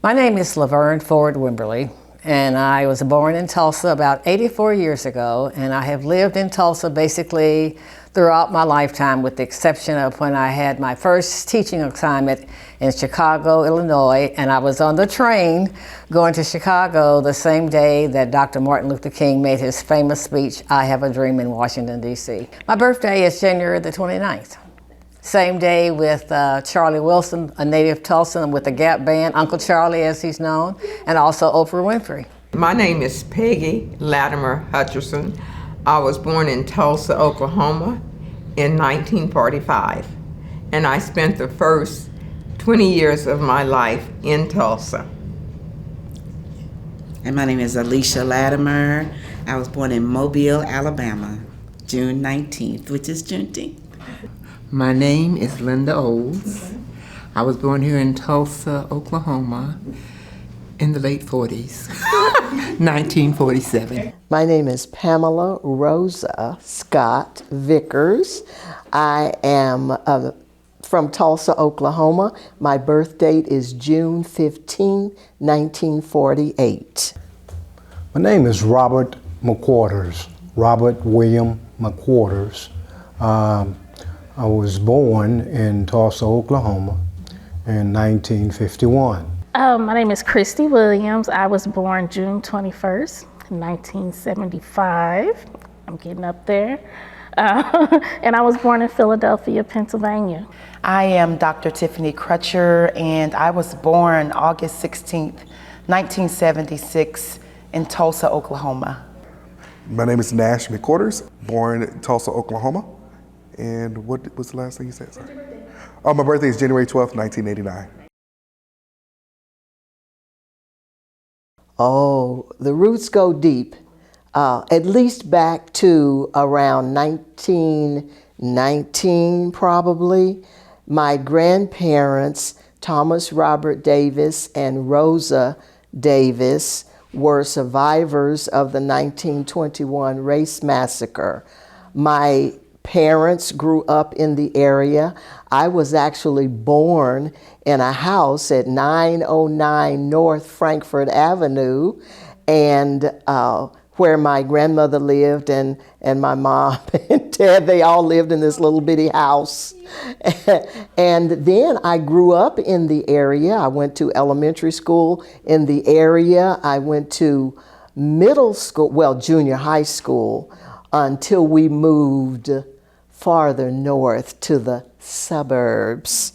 My name is Laverne Ford Wimberly, and I was born in Tulsa about 84 years ago, and I have lived in Tulsa basically throughout my lifetime, with the exception of when I had my first teaching assignment in Chicago, Illinois, and I was on the train going to Chicago the same day that Dr. Martin Luther King made his famous speech, "I Have a Dream," in Washington, D.C. My birthday is January the 29th. Same day with Charlie Wilson, a native Tulsan with the Gap Band, Uncle Charlie as he's known, and also Oprah Winfrey. My name is Peggy Latimer Hutcherson. I was born in Tulsa, Oklahoma in 1945, and I spent the first 20 years of my life in Tulsa. And my name is Alicia Latimer. I was born in Mobile, Alabama, June 19th, which is Juneteenth. My name is Linda Olds. I was born here in Tulsa, Oklahoma in the late 40s, 1947. My name is Pamela Rosa Scott Vickers. I am from Tulsa, Oklahoma. My birth date is June 15, 1948. My name is Robert McQuarters, Robert William McQuarters. I was born in Tulsa, Oklahoma in 1951. My name is Christy Williams. I was born June 21st, 1975. I'm getting up there. And I was born in Philadelphia, Pennsylvania. I am Dr. Tiffany Crutcher, and I was born August 16th, 1976 in Tulsa, Oklahoma. My name is Nash McQuarters, born in Tulsa, Oklahoma. And what was the last thing you said? Sorry. Oh, my birthday is January 12th, 1989. Oh, the roots go deep, at least back to around 1919, probably. My grandparents, Thomas Robert Davis and Rosa Davis, were survivors of the 1921 race massacre. My parents grew up in the area. I was actually born in a house at 909 North Frankfort Avenue, and where my grandmother lived, and my mom and dad, they all lived in this little bitty house. And then I grew up in the area. I went to elementary school in the area. I went to middle school, well, junior high school, until we moved farther north to the suburbs.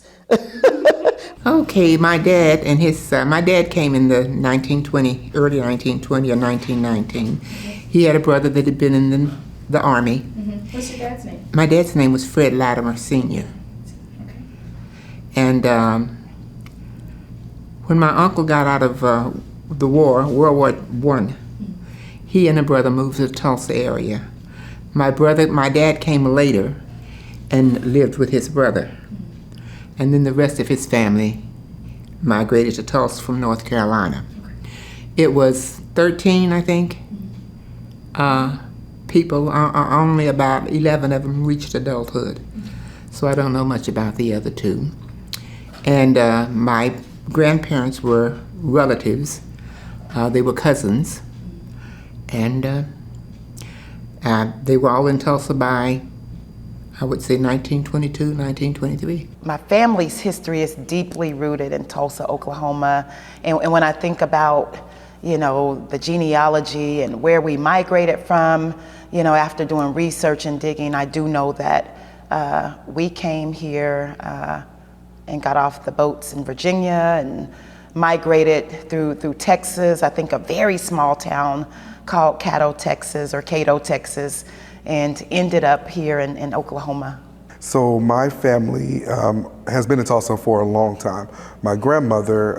Okay, my dad and my dad came in the early 1920 or 1919. He had a brother that had been in the Army. Mm-hmm. What's your dad's name? My dad's name was Fred Latimer Sr. Okay. And when my uncle got out of the war, World War I, he and a brother moved to the Tulsa area. My dad came later and lived with his brother. And then the rest of his family migrated to Tulsa from North Carolina. It was 13, I think, people. Only about 11 of them reached adulthood. So I don't know much about the other two. And my grandparents were relatives. They were cousins. And they were all in Tulsa by, I would say, 1922, 1923. My family's history is deeply rooted in Tulsa, Oklahoma. And when I think about, the genealogy and where we migrated from, after doing research and digging, I do know that we came here and got off the boats in Virginia and migrated through Texas. I think a very small town called Cato, Texas, and ended up here in Oklahoma. So my family has been in Tulsa for a long time. My grandmother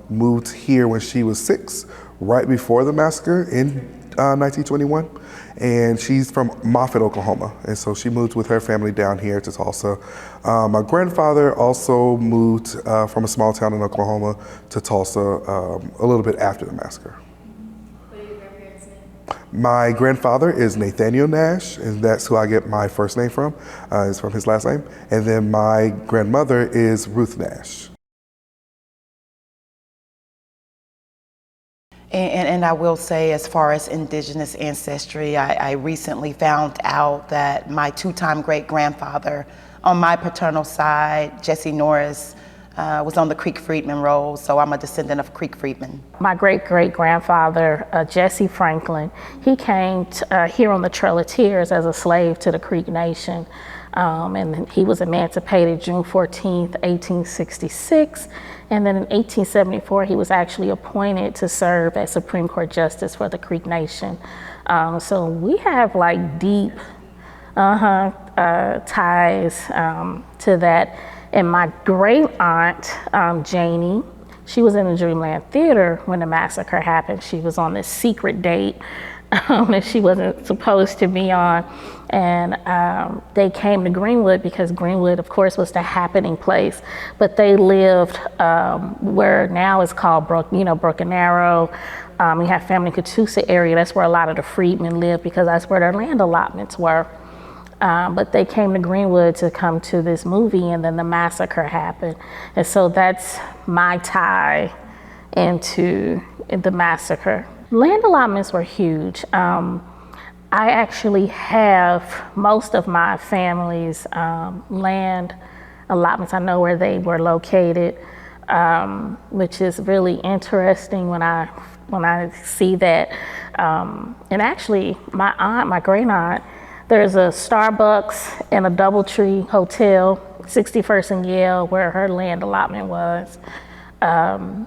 moved here when she was 6, right before the massacre in 1921. And she's from Moffett, Oklahoma. And so she moved with her family down here to Tulsa. My grandfather also moved from a small town in Oklahoma to Tulsa a little bit after the massacre. My grandfather is Nathaniel Nash, and that's who I get my first name from. It's from his last name. And then my grandmother is Ruth Nash. And I will say, as far as indigenous ancestry, I recently found out that my two-time great-grandfather on my paternal side, Jesse Norris, was on the Creek Freedman roll, so I'm a descendant of Creek Freedman. My great-great-grandfather, Jesse Franklin, he came here on the Trail of Tears as a slave to the Creek Nation. And he was emancipated June 14th, 1866. And then in 1874, he was actually appointed to serve as Supreme Court Justice for the Creek Nation. So we have like deep ties to that. And my great aunt, Janie, she was in the Dreamland Theater when the massacre happened. She was on this secret date that she wasn't supposed to be on. And they came to Greenwood because Greenwood, of course, was the happening place. But they lived where now is called Broken Arrow. We have family in Tulsa area. That's where a lot of the freedmen lived because that's where their land allotments were. But they came to Greenwood to come to this movie, and then the massacre happened. And so that's my tie into the massacre. Land allotments were huge. I actually have most of my family's land allotments. I know where they were located, which is really interesting when I see that. And actually, my aunt, my great aunt, there's a Starbucks and a Doubletree Hotel, 61st and Yale, where her land allotment was. A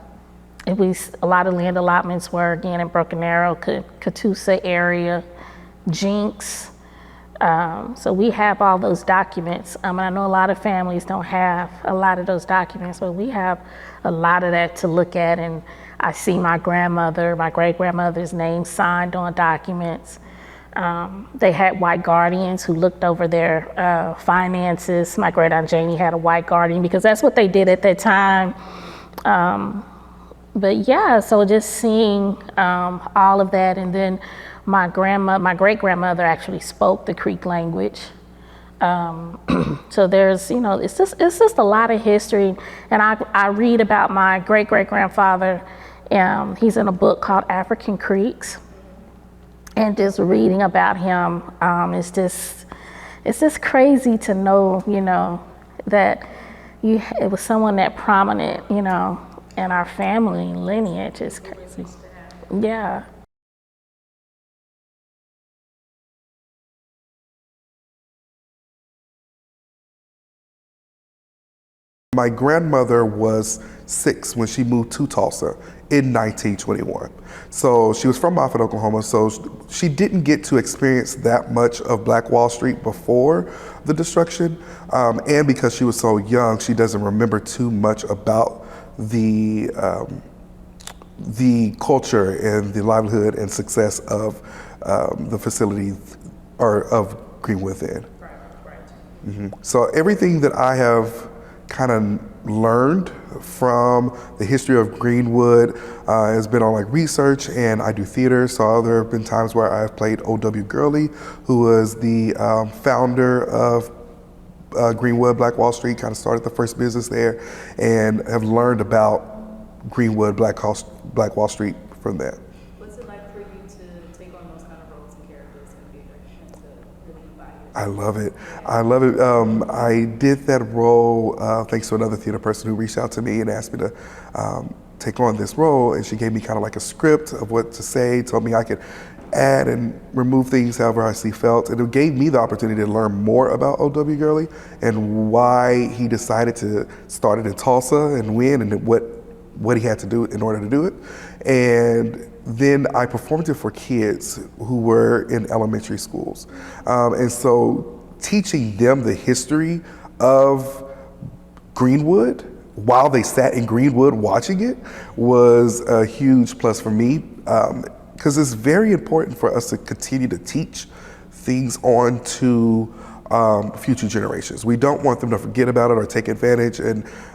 lot of land allotments were, again, in Broken Arrow, Catoosa area, Jinx. So we have all those documents. And I know a lot of families don't have a lot of those documents, but we have a lot of that to look at. And I see my grandmother, my great-grandmother's name signed on documents. They had white guardians who looked over their finances. My great aunt Janie had a white guardian because that's what they did at that time. But yeah, so just seeing all of that, and then my great-grandmother actually spoke the Creek language. So there's, it's just a lot of history. And I read about my great-great-grandfather. He's in a book called African Creeks. And just reading about him, it's just crazy to know, that it was someone that prominent, in our family lineage. Is crazy. Yeah. My grandmother was 6 when she moved to Tulsa in 1921. So she was from Moffett, Oklahoma, so she didn't get to experience that much of Black Wall Street before the destruction. And because she was so young, she doesn't remember too much about the culture and the livelihood and success of the facility or of Greenwood then. Mm-hmm. So everything that I have kind of learned from the history of Greenwood has been on like research, and I do theater, so there have been times where I've played O.W. Gurley, who was the founder of Greenwood, Black Wall Street, kind of started the first business there, and have learned about Greenwood, Black Wall Street from there. What's it like for you to take on those kind of roles and characters in theater and to really embody it? I love it. I love it. I did that role thanks to another theater person who reached out to me and asked me to take on this role, and she gave me kind of like a script of what to say, told me I could add and remove things however I see felt, and it gave me the opportunity to learn more about O.W. Gurley and why he decided to start it in Tulsa and when, and what he had to do in order to do it. And then I performed it for kids who were in elementary schools. And so teaching them the history of Greenwood while they sat in Greenwood watching it was a huge plus for me, because it's very important for us to continue to teach things on to future generations. We don't want them to forget about it or take advantage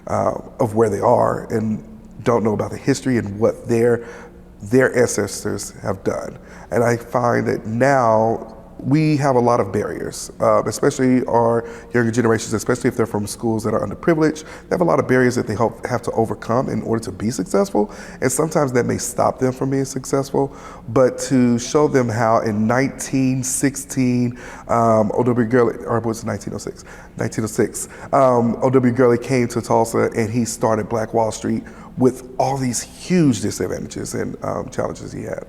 of where they are and don't know about the history and what their ancestors have done. And I find that now we have a lot of barriers, especially our younger generations, especially if they're from schools that are underprivileged. They have a lot of barriers that they have to overcome in order to be successful, and sometimes that may stop them from being successful. But to show them how in 1916, O.W. Gurley, or was it 1906? 1906, O.W. Gurley came to Tulsa and he started Black Wall Street with all these huge disadvantages and challenges he had.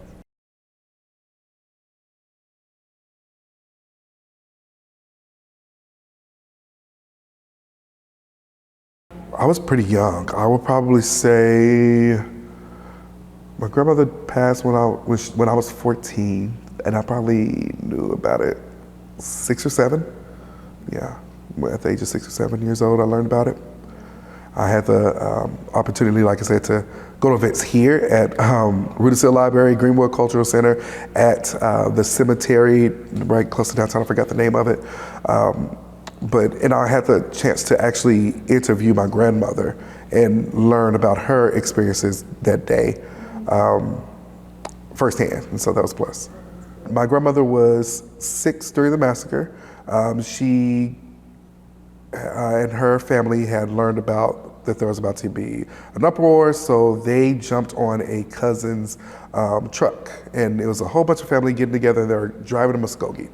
I was pretty young. I would probably say my grandmother passed when I was 14, and I probably knew about it 6 or 7. Yeah, at the age of 6 or 7 years old, I learned about it. I had the opportunity, like I said, to go to events here at Roots Library, Greenwood Cultural Center, at the cemetery right close to downtown. I forgot the name of it. And I had the chance to actually interview my grandmother and learn about her experiences that day firsthand, and so that was a plus. My grandmother was 6 during the massacre. She and her family had learned about that there was about to be an uproar, so they jumped on a cousin's truck, and it was a whole bunch of family getting together, and they were driving to Muskogee.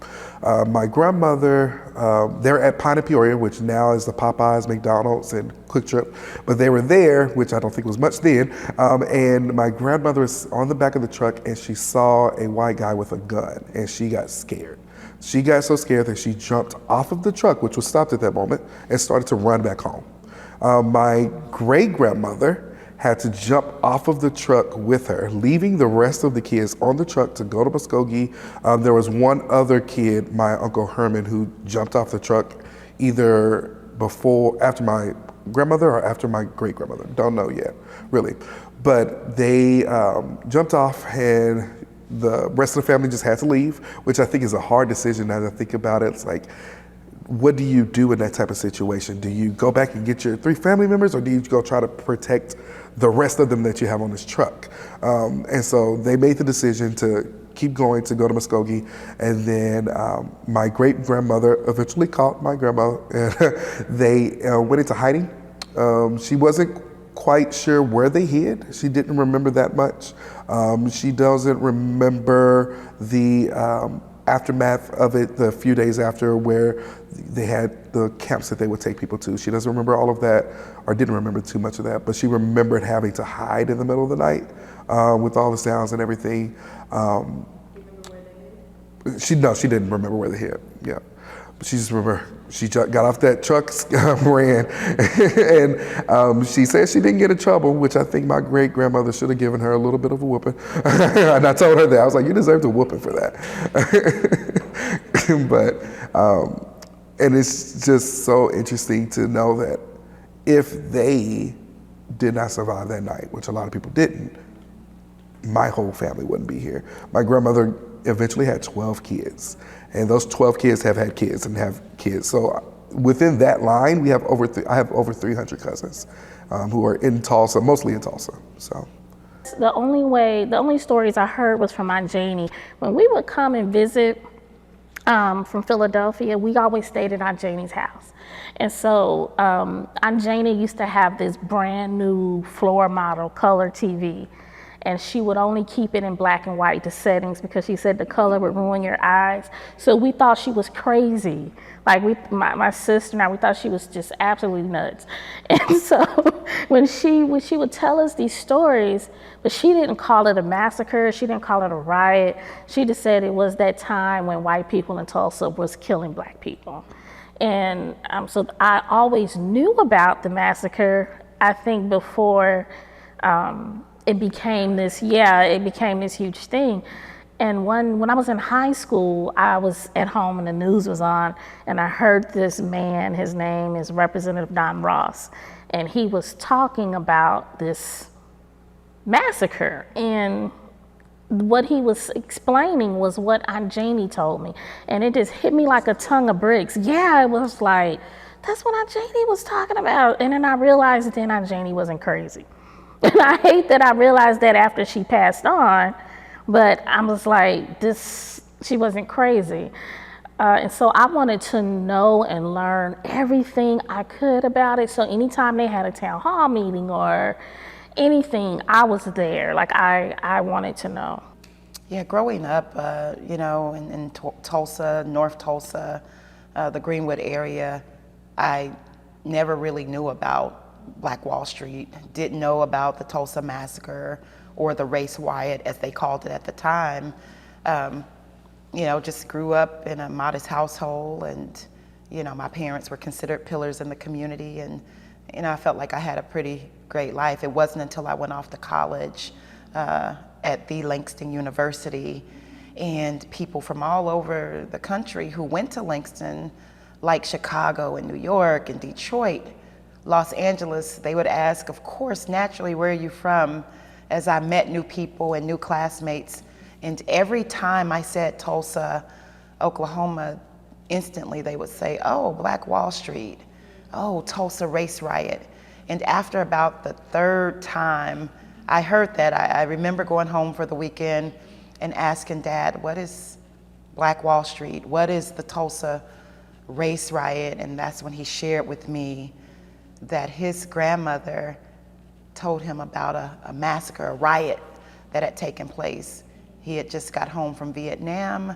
My grandmother, they're at Pine and Peoria, which now is the Popeyes, McDonald's, and Quick Trip, but they were there, which I don't think was much then, and my grandmother was on the back of the truck, and she saw a white guy with a gun, and she got scared. She got so scared that she jumped off of the truck, which was stopped at that moment, and started to run back home. My great-grandmother had to jump off of the truck with her, leaving the rest of the kids on the truck to go to Muskogee. There was one other kid, my Uncle Herman, who jumped off the truck either after my grandmother or after my great-grandmother. Don't know yet, really. But they jumped off, and the rest of the family just had to leave, which I think is a hard decision as I think about it. It's like, what do you do in that type of situation? Do you go back and get your 3 family members, or do you go try to protect the rest of them that you have on this truck? And so they made the decision to keep going, to go to Muskogee. And then my great-grandmother eventually caught my grandma, and they went into hiding. She wasn't quite sure where they hid. She didn't remember that much. She doesn't remember the aftermath of it, the few days after, where they had the camps that they would take people to. She doesn't remember all of that, or didn't remember too much of that, but she remembered having to hide in the middle of the night with all the sounds and everything. She didn't remember where they hid. Yeah, but she just remembered she got off that truck, ran, and she said she didn't get in trouble, which I think my great-grandmother should have given her a little bit of a whooping. And I told her that. I was like, you deserve a whooping for that. And it's just so interesting to know that if they did not survive that night, which a lot of people didn't, my whole family wouldn't be here. My grandmother eventually had 12 kids, and those 12 kids have had kids and have kids. So within that line, I have over 300 cousins who are in Tulsa, mostly in Tulsa. So the only stories I heard was from Aunt Janie. When we would come and visit from Philadelphia, we always stayed at Aunt Janie's house. And so Aunt Janie used to have this brand new floor model color TV. And she would only keep it in black and white, the settings, because she said the color would ruin your eyes. So we thought she was crazy. Like my sister and I, we thought she was just absolutely nuts. And so when she would tell us these stories, but she didn't call it a massacre, she didn't call it a riot. She just said it was that time when white people in Tulsa was killing black people. And so I always knew about the massacre, I think before it became this huge thing. And when I was in high school, I was at home and the news was on, and I heard this man, his name is Representative Don Ross, and he was talking about this massacre. And what he was explaining was what Aunt Janie told me. And it just hit me like a ton of bricks. Yeah, it was like, that's what Aunt Janie was talking about. And then I realized that Aunt Janie wasn't crazy. And I hate that I realized that after she passed on, but I was like, She wasn't crazy. And so I wanted to know and learn everything I could about it. So anytime they had a town hall meeting or anything, I was there. Like I wanted to know. Yeah, growing up, in Tulsa, North Tulsa, the Greenwood area, I never really knew about Black Wall Street, didn't know about the Tulsa Massacre or the race riot, as they called it at the time. Just grew up in a modest household, and, my parents were considered pillars in the community, and, I felt like I had a pretty great life. It wasn't until I went off to college at the Langston University, and people from all over the country who went to Langston, like Chicago and New York and Detroit, Los Angeles, they would ask, of course, naturally, where are you from? As I met new people and new classmates. And every time I said Tulsa, Oklahoma, instantly they would say, oh, Black Wall Street, oh, Tulsa race riot. And after about the third time I heard that, I remember going home for the weekend and asking Dad, what is Black Wall Street? What is the Tulsa race riot? And that's when he shared with me that his grandmother told him about a massacre, a riot that had taken place. He had just got home from Vietnam.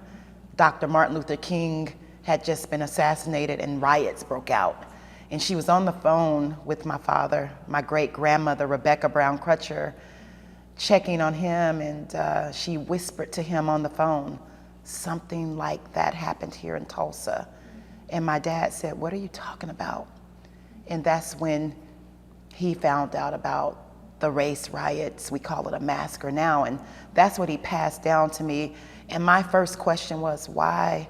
Dr. Martin Luther King had just been assassinated and riots broke out. And she was on the phone with my father, my great grandmother, Rebecca Brown Crutcher, checking on him, and she whispered to him on the phone, something like that happened here in Tulsa. And my dad said, what are you talking about? And that's when he found out about the race riots. We call it a massacre now, and that's what he passed down to me. And my first question was, why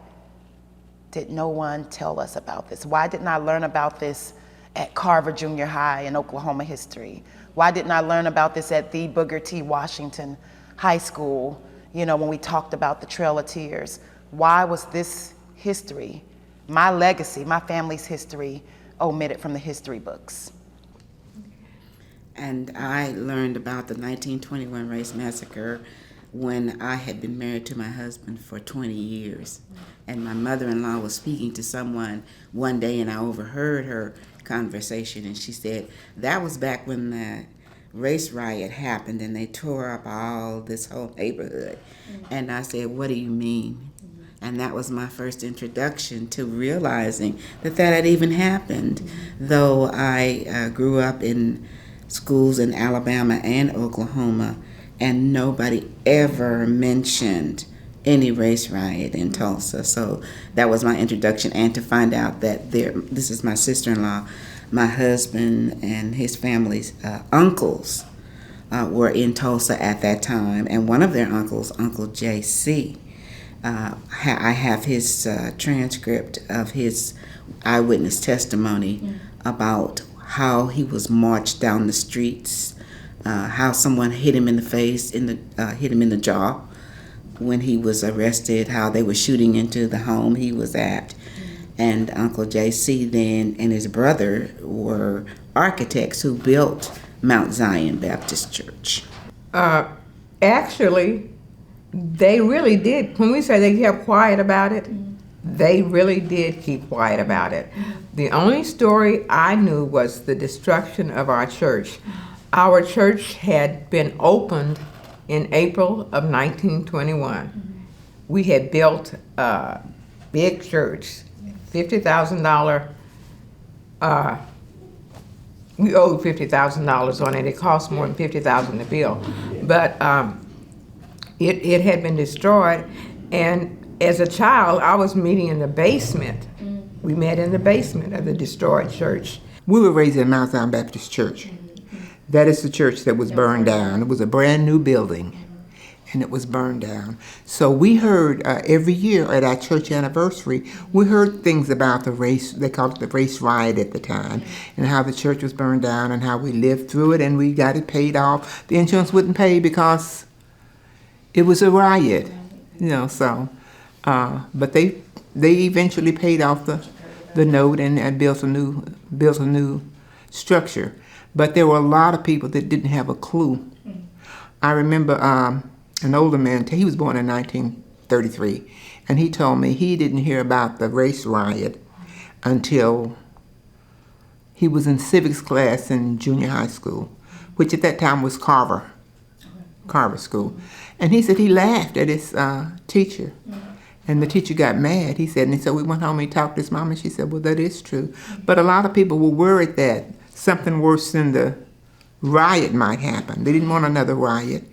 did no one tell us about this? Why didn't I learn about this at Carver Junior High in Oklahoma history? Why didn't I learn about this at the Booker T. Washington High School, when we talked about the Trail of Tears? Why was this history, my legacy, my family's history, omitted from the history books? And I learned about the 1921 race massacre when I had been married to my husband for 20 years. And my mother-in-law was speaking to someone one day, and I overheard her conversation, and she said, that was back when the race riot happened and they tore up all this whole neighborhood. And I said, what do you mean? And that was my first introduction to realizing that had even happened. Though I grew up in schools in Alabama and Oklahoma, and nobody ever mentioned any race riot in Tulsa. So that was my introduction, and to find out that this is my sister-in-law, my husband and his family's uncles were in Tulsa at that time, and one of their uncles, Uncle J.C., I have his transcript of his eyewitness testimony about how he was marched down the streets, how someone hit him in the face, hit him in the jaw when he was arrested, how they were shooting into the home he was at. And Uncle J.C. then and his brother were architects who built Mount Zion Baptist Church. Actually, they really did. When we say they kept quiet about it, they really did keep quiet about it. The only story I knew was the destruction of our church. Our church had been opened in April of 1921. We had built a big church, $50,000. We owed $50,000 on it. It cost more than $50,000 to build. But it had been destroyed, and as a child, I was meeting in the basement. We met in the basement of the destroyed church. We were raised in Mount Zion Baptist Church. That is the church that was burned down. It was a brand new building, and it was burned down. So we heard every year at our church anniversary, we heard things about the race, they called it the race riot at the time, and how the church was burned down and how we lived through it and we got it paid off. The insurance wouldn't pay because it was a riot, but they eventually paid off the note and built a new structure. But there were a lot of people that didn't have a clue. I remember an older man, he was born in 33. And he told me he didn't hear about the race riot until he was in civics class in junior high school, which at that time was Carver School. And he said he laughed at his teacher. And the teacher got mad, he said, and so we went home and he talked to his mom, and she said, well, that is true. But a lot of people were worried that something worse than the riot might happen. They didn't want another riot.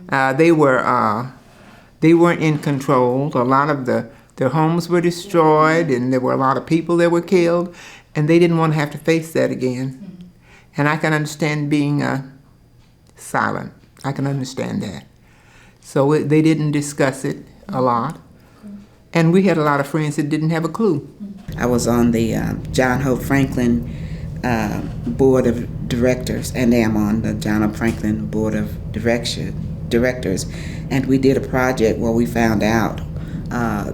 They weren't in control. A lot of their homes were destroyed, and there were a lot of people that were killed, and they didn't want to have to face that again. And I can understand being silent. I can understand that. So they didn't discuss it a lot. And we had a lot of friends that didn't have a clue. I was on the John Hope Franklin Board of Directors, and I'm on the John Hope Franklin Board of Directors. And we did a project where we found out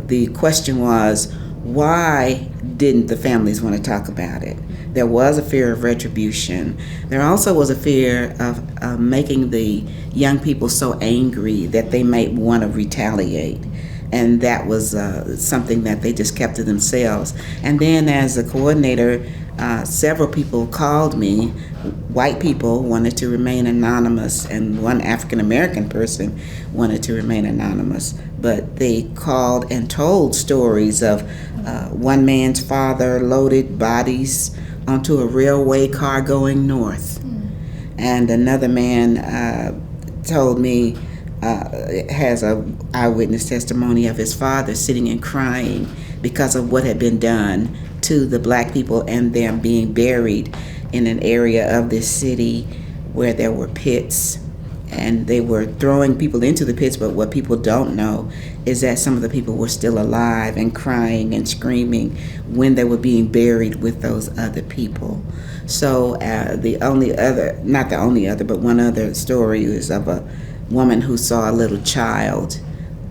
the question was, why didn't the families want to talk about it? There was a fear of retribution. There also was a fear of making the young people so angry that they might want to retaliate. And that was something that they just kept to themselves. And then as a coordinator, several people called me. White people wanted to remain anonymous, and one African-American person wanted to remain anonymous. But they called and told stories of one man's father loaded bodies onto a railway car going north. And another man told me, has a eyewitness testimony of his father sitting and crying because of what had been done to the black people and them being buried in an area of this city where there were pits, and they were throwing people into the pits. But what people don't know is that some of the people were still alive and crying and screaming when they were being buried with those other people. So one other story is of a woman who saw a little child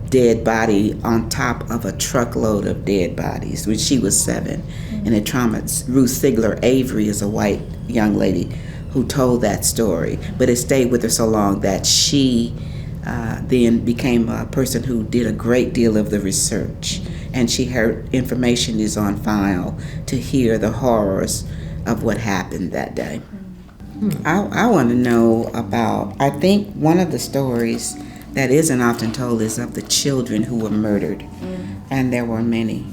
dead body on top of a truckload of dead bodies when she was 7. And it traumatized Ruth Sigler Avery is a white young lady who told that story, but it stayed with her so long that she then became a person who did a great deal of the research, and her information is on file to hear the horrors of what happened that day. I want to know about, I think one of the stories that isn't often told is of the children who were murdered. And there were many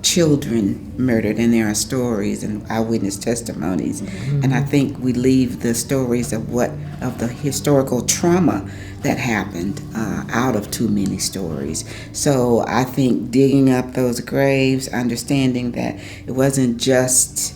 children murdered, and there are stories and eyewitness testimonies. And I think we leave the stories of the historical trauma that happened out of too many stories. So I think digging up those graves, understanding that it wasn't just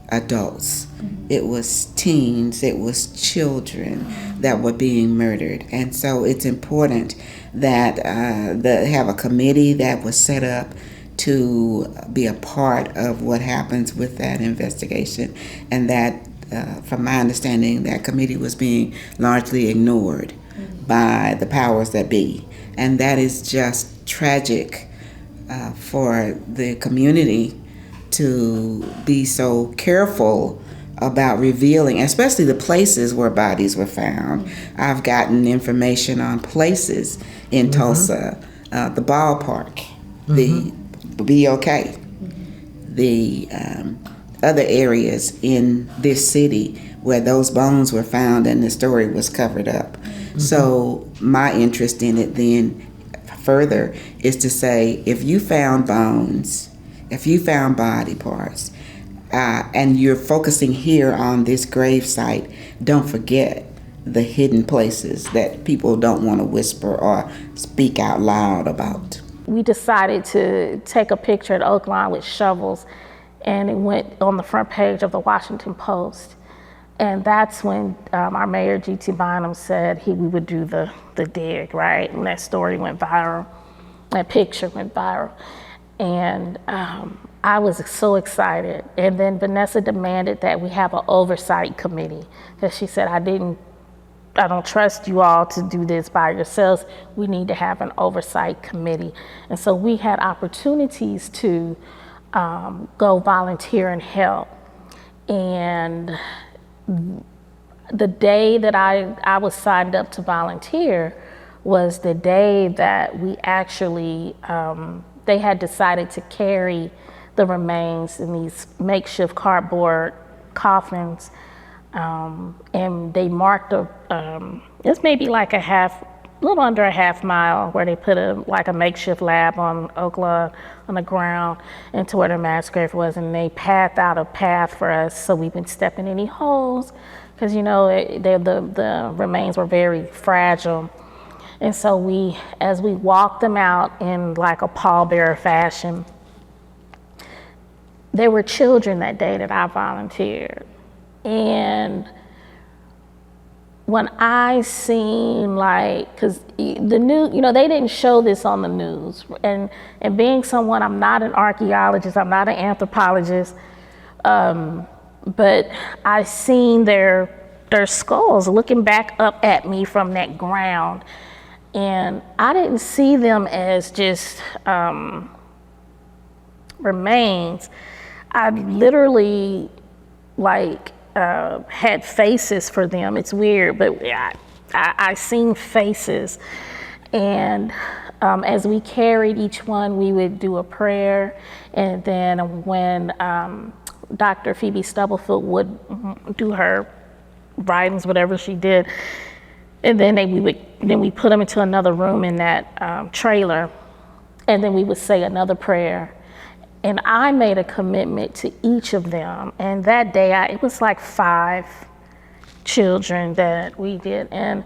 adults, it was teens, it was children that were being murdered. And so it's important that have a committee that was set up to be a part of what happens with that investigation, and that from my understanding, that committee was being largely ignored by the powers that be. And that is just tragic for the community to be so careful about revealing, especially the places where bodies were found. I've gotten information on places in Tulsa, the ballpark, the BOK, the other areas in this city where those bones were found and the story was covered up. So my interest in it then further is to say, if you found bones, if you found body parts, and you're focusing here on this grave site, don't forget the hidden places that people don't want to whisper or speak out loud about. We decided to take a picture at Oak Lawn with shovels, and it went on the front page of the Washington Post. And that's when our mayor, G.T. Bynum, said we would do the dig, right? And that story went viral, that picture went viral. And I was so excited. And then Vanessa demanded that we have an oversight committee, because she said, I don't trust you all to do this by yourselves. We need to have an oversight committee. And so we had opportunities to go volunteer and help. And the day that I was signed up to volunteer was the day that we actually, they had decided to carry the remains in these makeshift cardboard coffins, and they marked it's maybe like a little under a half mile where they put a makeshift lab on Oklahoma on the ground into where the mass grave was, and they pathed out a path for us so we wouldn't step in any holes, because the remains were very fragile. And so as we walked them out in like a pallbearer fashion, there were children that day that I volunteered. And when I seen because the news, they didn't show this on the news. And being someone, I'm not an archaeologist, I'm not an anthropologist, but I seen their skulls looking back up at me from that ground. And I didn't see them as just remains. I literally had faces for them. It's weird, but I seen faces. And as we carried each one, we would do a prayer. And then when Dr. Phoebe Stubblefield would do her writings, whatever she did, and then we put them into another room in that trailer, and then we would say another prayer. And I made a commitment to each of them. And that day, it was like 5 children that we did. And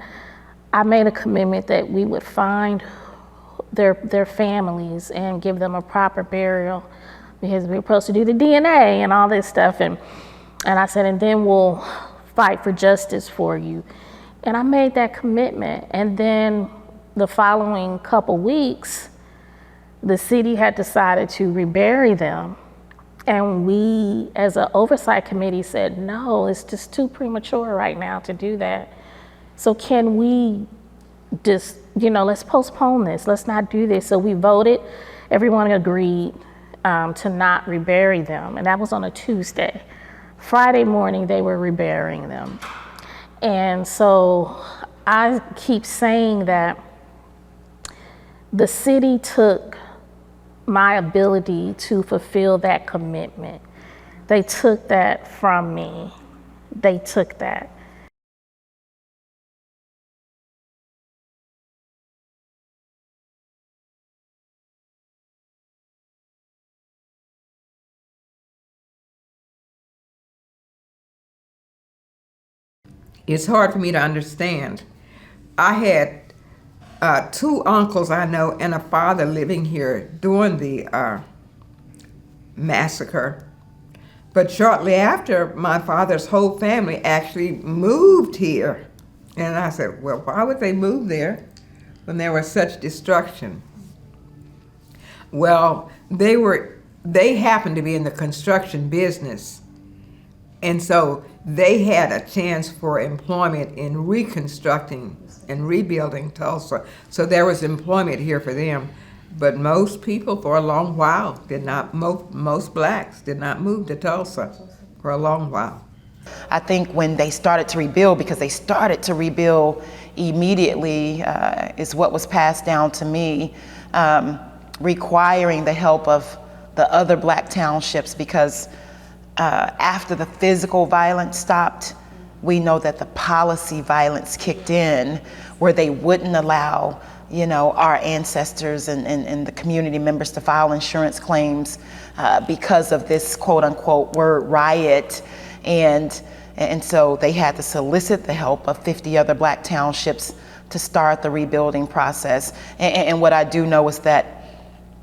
I made a commitment that we would find their families and give them a proper burial, because we were supposed to do the DNA and all this stuff. And I said, and then we'll fight for justice for you. And I made that commitment. And then the following couple weeks, the city had decided to rebury them. And we, as an oversight committee, said, no, it's just too premature right now to do that. So can we just, let's postpone this, let's not do this. So we voted, everyone agreed to not rebury them. And that was on a Tuesday. Friday morning, they were reburying them. And so I keep saying that the city took my ability to fulfill that commitment. They took that from me. They took that. It's hard for me to understand. I had 2 uncles I know and a father living here during the massacre. But shortly after, my father's whole family actually moved here. And I said, well, why would they move there when there was such destruction? Well, they happened to be in the construction business. And so they had a chance for employment in reconstructing and rebuilding Tulsa. So there was employment here for them. But most people for a long while did not, most blacks did not move to Tulsa for a long while. I think when they started to rebuild, because they started to rebuild immediately, is what was passed down to me, requiring the help of the other black townships, because after the physical violence stopped, we know that the policy violence kicked in, where they wouldn't allow our ancestors and the community members to file insurance claims because of this quote unquote word riot. And so they had to solicit the help of 50 other black townships to start the rebuilding process. And what I do know is that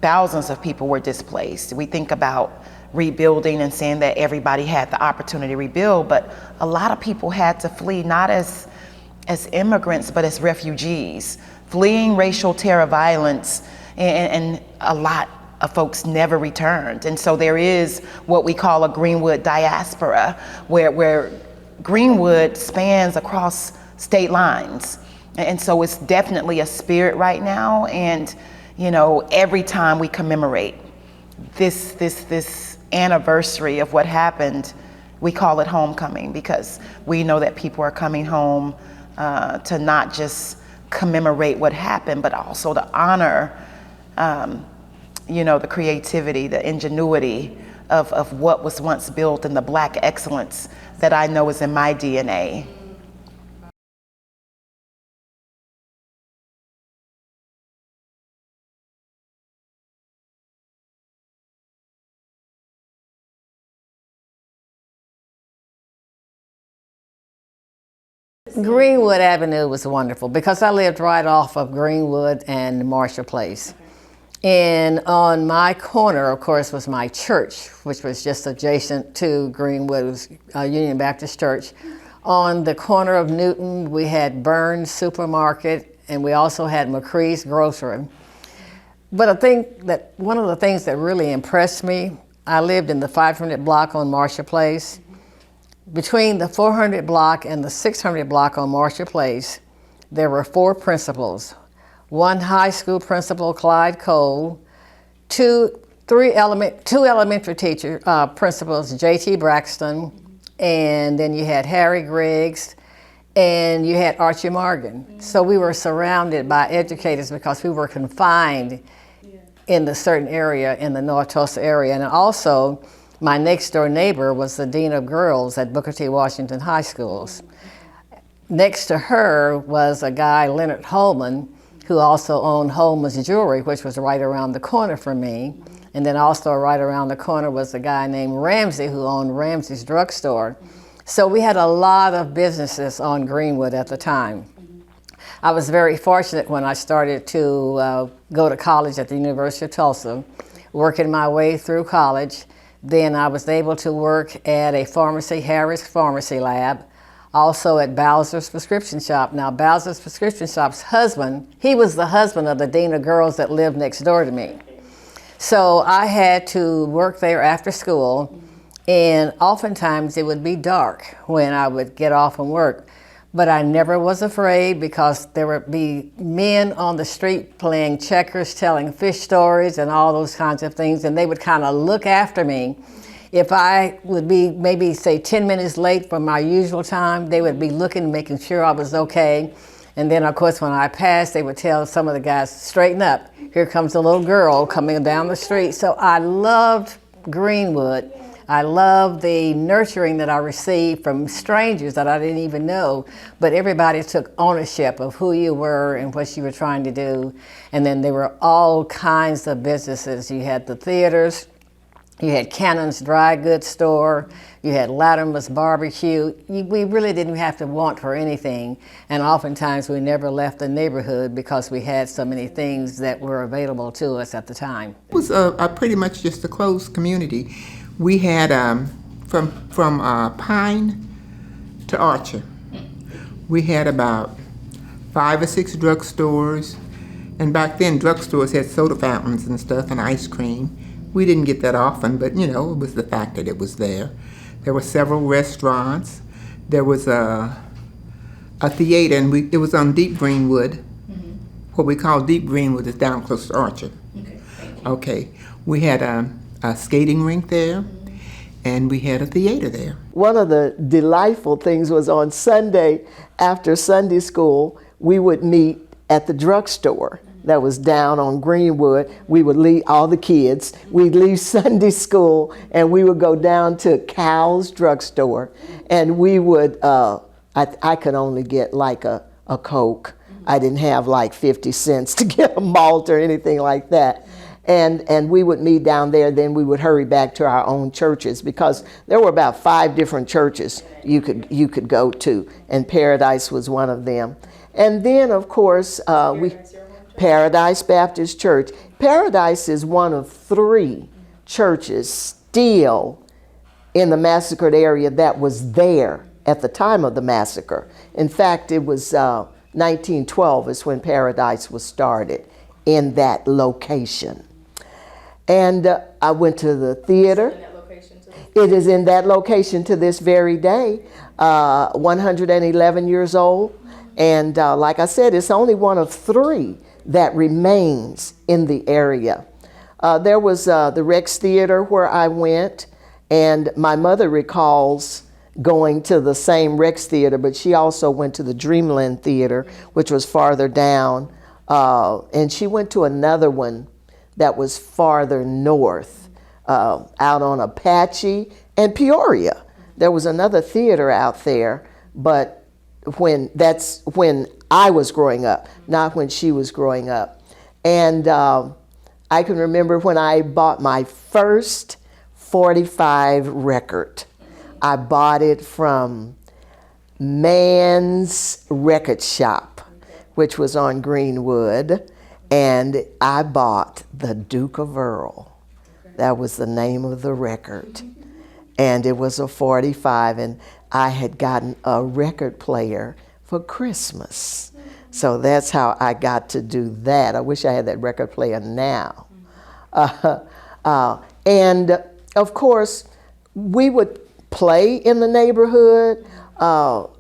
thousands of people were displaced. We think about rebuilding and saying that everybody had the opportunity to rebuild, but a lot of people had to flee, not as immigrants, but as refugees, fleeing racial terror violence, and a lot of folks never returned. And so there is what we call a Greenwood diaspora, where Greenwood spans across state lines. And so it's definitely a spirit right now. And, every time we commemorate this anniversary of what happened, we call it homecoming, because we know that people are coming home to not just commemorate what happened, but also to honor, the creativity, the ingenuity of what was once built, and the Black excellence that I know is in my DNA. Greenwood Avenue was wonderful because I lived right off of Greenwood and Marshall Place. And on my corner, of course, was my church, which was just adjacent to Greenwood. It was Union Baptist Church. On the corner of Newton, we had Burns Supermarket, and we also had McCree's Grocery. But I think that one of the things that really impressed me, I lived in the 500 block on Marshall Place. Between the 400 block and the 600 block on Marshall Place, there were 4 principals. One high school principal, Clyde Cole, two elementary teacher principals, J.T. Braxton, and then you had Harry Griggs, and you had Archie Morgan. So we were surrounded by educators because we were confined in the certain area in the North Tulsa area. And also, my next door neighbor was the Dean of Girls at Booker T. Washington High Schools. Next to her was a guy, Leonard Holman, who also owned Holman's Jewelry, which was right around the corner from me. And then also right around the corner was a guy named Ramsey, who owned Ramsey's Drugstore. So we had a lot of businesses on Greenwood at the time. I was very fortunate when I started to go to college at the University of Tulsa, working my way through college. Then I was able to work at a pharmacy, Harris Pharmacy Lab, also at Bowser's Prescription Shop. Now, Bowser's Prescription Shop's husband, he was the husband of the Dean of Girls that lived next door to me. So I had to work there after school, and oftentimes it would be dark when I would get off from work. But I never was afraid because there would be men on the street playing checkers, telling fish stories and all those kinds of things, and they would kind of look after me. If I would be maybe, say, 10 minutes late from my usual time, they would be looking, making sure I was okay. And then, of course, when I passed, they would tell some of the guys, straighten up. Here comes a little girl coming down the street. So I loved Greenwood. I loved the nurturing that I received from strangers that I didn't even know, but everybody took ownership of who you were and what you were trying to do. And then there were all kinds of businesses. You had the theaters, you had Cannon's Dry Goods Store, you had Latimer's Barbecue. We really didn't have to want for anything, and oftentimes we never left the neighborhood because we had so many things that were available to us at the time. It was pretty much just a closed community. We had from Pine to Archer, we had about 5 or 6 drugstores, and back then drugstores had soda fountains and stuff and ice cream. We didn't get that often, but it was the fact that it was there. There were several restaurants. There was a theater, and it was on Deep Greenwood. Mm-hmm. What we call Deep Greenwood is down close to Archer. Okay, thank you. Okay, we had a skating rink there, and we had a theater there. One of the delightful things was on Sunday, after Sunday school, we would meet at the drugstore that was down on Greenwood. We would leave, all the kids, we'd leave Sunday school and we would go down to Cal's drugstore, and we would, I could only get like a Coke. I didn't have like 50 cents to get a malt or anything like that. And we would meet down there, then we would hurry back to our own churches, because there were about 5 different churches you could go to, and Paradise was one of them. And then, of course, Paradise Baptist Church. Paradise is one of 3 churches still in the massacred area that was there at the time of the massacre. In fact, it was 1912 is when Paradise was started in that location. And I went to the theater. It is in that location to this very day, 111 years old. And like I said, it's only one of 3 that remains in the area. There was the Rex Theater where I went, and my mother recalls going to the same Rex Theater, but she also went to the Dreamland Theater, which was farther down. And she went to another one that was farther north, out on Apache and Peoria. There was another theater out there, but that's when I was growing up, not when she was growing up. And I can remember when I bought my first 45 record. I bought it from Mann's Record Shop, which was on Greenwood, and I bought The Duke of Earl. That was the name of the record. And it was a 45, and I had gotten a record player for Christmas. So that's how I got to do that. I wish I had that record player now. And of course, we would play in the neighborhood.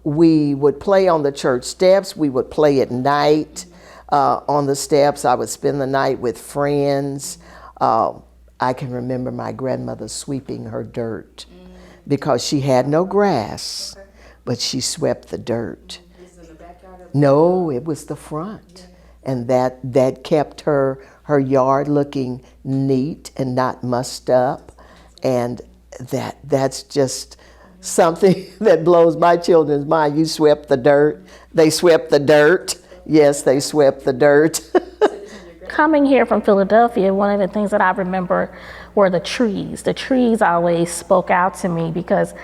We would play on the church steps. We would play at night on the steps. I would spend the night with friends. I can remember my grandmother sweeping her dirt because she had no grass, but she swept the dirt. No, it was the front. And that kept her yard looking neat and not mussed up. And that's just something that blows my children's mind. You swept the dirt. They swept the dirt. Yes, they swept the dirt. Coming here from Philadelphia, one of the things that I remember were the trees. The trees always spoke out to me because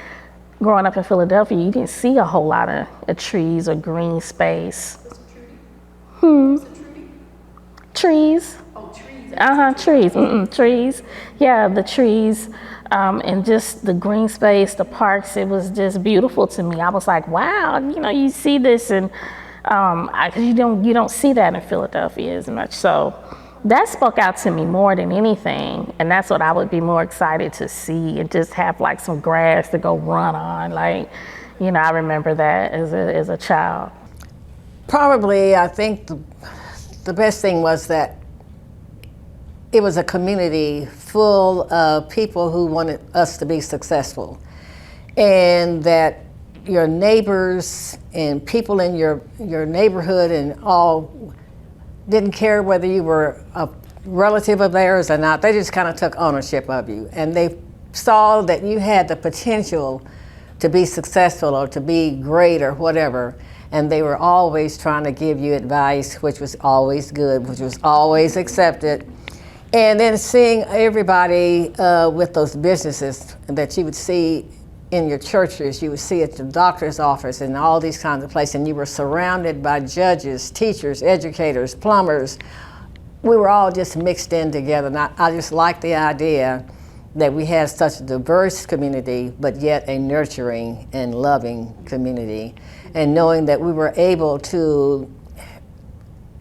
growing up in Philadelphia, you didn't see a whole lot of trees or green space. Trees. Oh, trees. Trees. Trees. Yeah, the trees. And just the green space, the parks, it was just beautiful to me. I was like, wow, you see this, and you don't see that in Philadelphia as much. So that spoke out to me more than anything, and that's what I would be more excited to see, and just have like some grass to go run on. I remember that as a child. Probably, I think the best thing was that it was a community full of people who wanted us to be successful, and that your neighbors and people in your neighborhood and all didn't care whether you were a relative of theirs or not. They just kind of took ownership of you, and they saw that you had the potential to be successful or to be great or whatever, and they were always trying to give you advice, which was always good, which was always accepted. And then seeing everybody with those businesses that you would see in your churches, you would see at the doctor's office and all these kinds of places, and you were surrounded by judges, teachers, educators, plumbers. We were all just mixed in together. And I just like the idea that we had such a diverse community, but yet a nurturing and loving community. And knowing that we were able to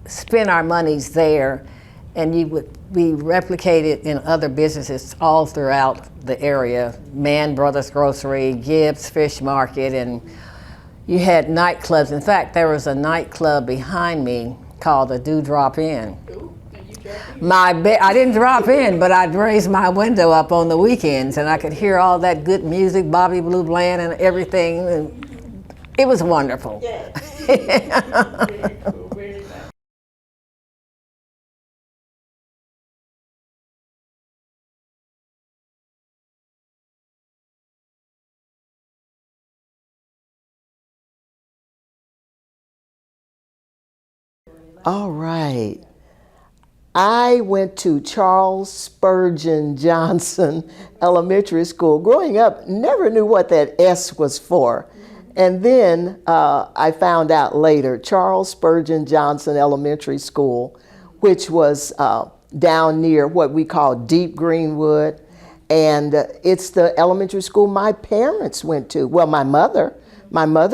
spend our monies there, and you would be replicated in other businesses all throughout the area. Mann Brothers Grocery, Gibbs Fish Market, and you had nightclubs. In fact, there was a nightclub behind me called the Dewdrop Inn. I didn't drop in, but I'd raise my window up on the weekends, and I could hear all that good music, Bobby Blue Bland and everything. And it was wonderful. All right. I went to Charles Spurgeon Johnson Elementary School. Growing up, never knew what that S was for. And then I found out later, Charles Spurgeon Johnson Elementary School, which was down near what we call Deep Greenwood. And it's the elementary school my parents went to. Well, my mother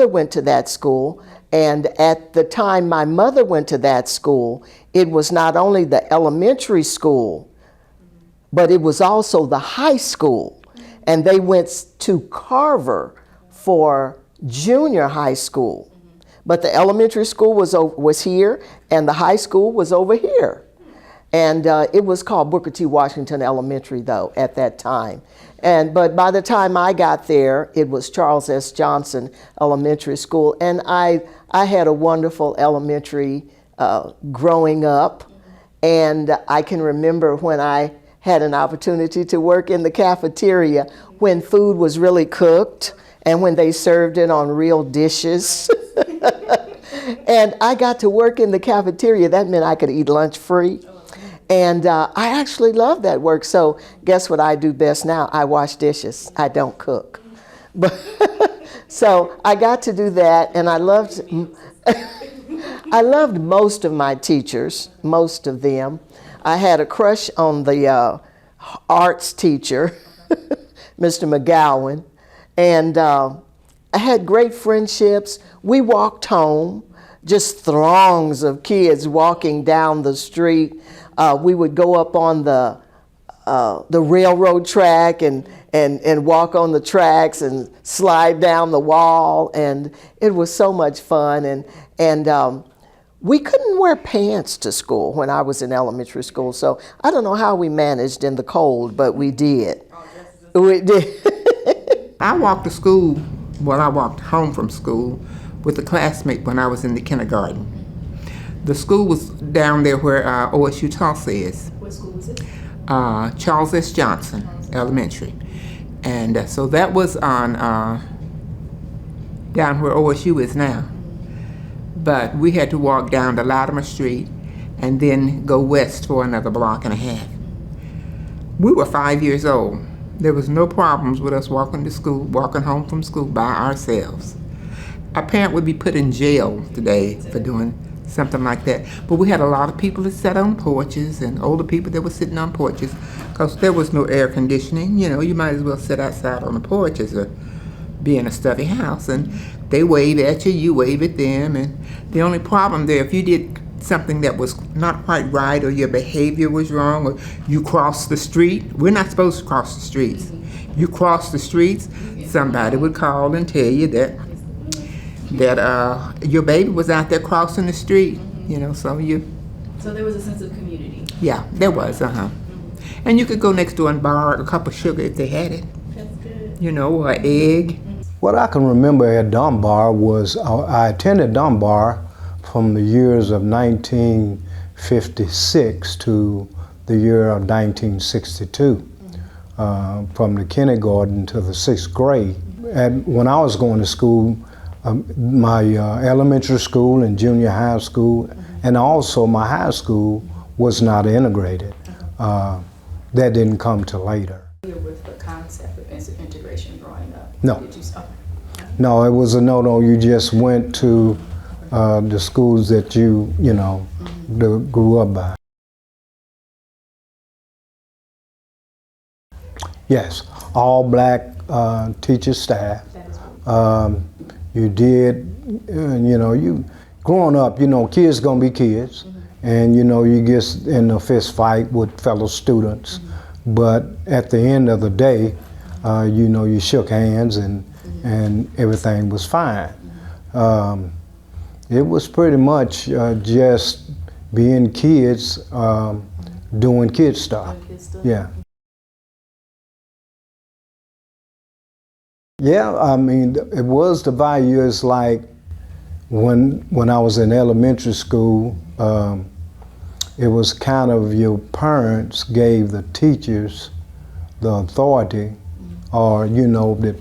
went to that school. And at the time my mother went to that school, it was not only the elementary school, but it was also the high school. And they went to Carver for junior high school. But the elementary school was here, and the high school was over here. And it was called Booker T. Washington Elementary, though, at that time. But by the time I got there, it was Charles S. Johnson Elementary School. And I had a wonderful elementary growing up. And I can remember when I had an opportunity to work in the cafeteria when food was really cooked and when they served it on real dishes. And I got to work in the cafeteria. That meant I could eat lunch free. And I actually love that work. So guess what I do best now? I wash dishes. I don't cook. But so I got to do that, and I loved most of my teachers, most of them. I had a crush on the arts teacher, Mr. McGowan, and I had great friendships. We walked home, just throngs of kids walking down the street. We would go up on the railroad track and walk on the tracks and slide down the wall, and it was so much fun. And we couldn't wear pants to school when I was in elementary school, so I don't know how we managed in the cold, but we did. We did. I walked to school, I walked home from school with a classmate when I was in the kindergarten. The school was down there where OSU Tulsa is. What school was it? Charles S. Johnson Elementary. And so that was on down where OSU is now. But we had to walk down to Latimer Street and then go west for another block and a half. We were 5 years old. There was no problems with us walking to school, walking home from school by ourselves. A parent would be put in jail today for doing something like that. But we had a lot of people that sat on porches and older people that were sitting on porches because there was no air conditioning. You know, you might as well sit outside on the porches or be in a stuffy house. And they wave at you, you wave at them. And the only problem there, if you did something that was not quite right or your behavior was wrong or you crossed the street, we're not supposed to cross the streets. You cross the streets, somebody would call and tell you that your baby was out there crossing the street, you know, so there was a sense of community. Yeah, there was, And you could go next door and borrow a cup of sugar if they had it. That's good. You know, or an egg. What I can remember at Dunbar was I attended Dunbar from the years of 1956 to the year of 1962, from the kindergarten to the 6th grade. And when I was going to school, my elementary school and junior high school, and also my high school was not integrated. That didn't come till later. With the concept of integration growing up? No. Did you No, it was a no-no. You just went to the schools that you grew up by. Yes, all black teacher staff. You did, you growing up, kids gonna be kids, and you get in a fist fight with fellow students, but at the end of the day, you shook hands and everything was fine. It was pretty much just being kids, doing kid stuff. Yeah. Yeah, I mean, it was the value. It's like when I was in elementary school, it was kind of your parents gave the teachers the authority, or that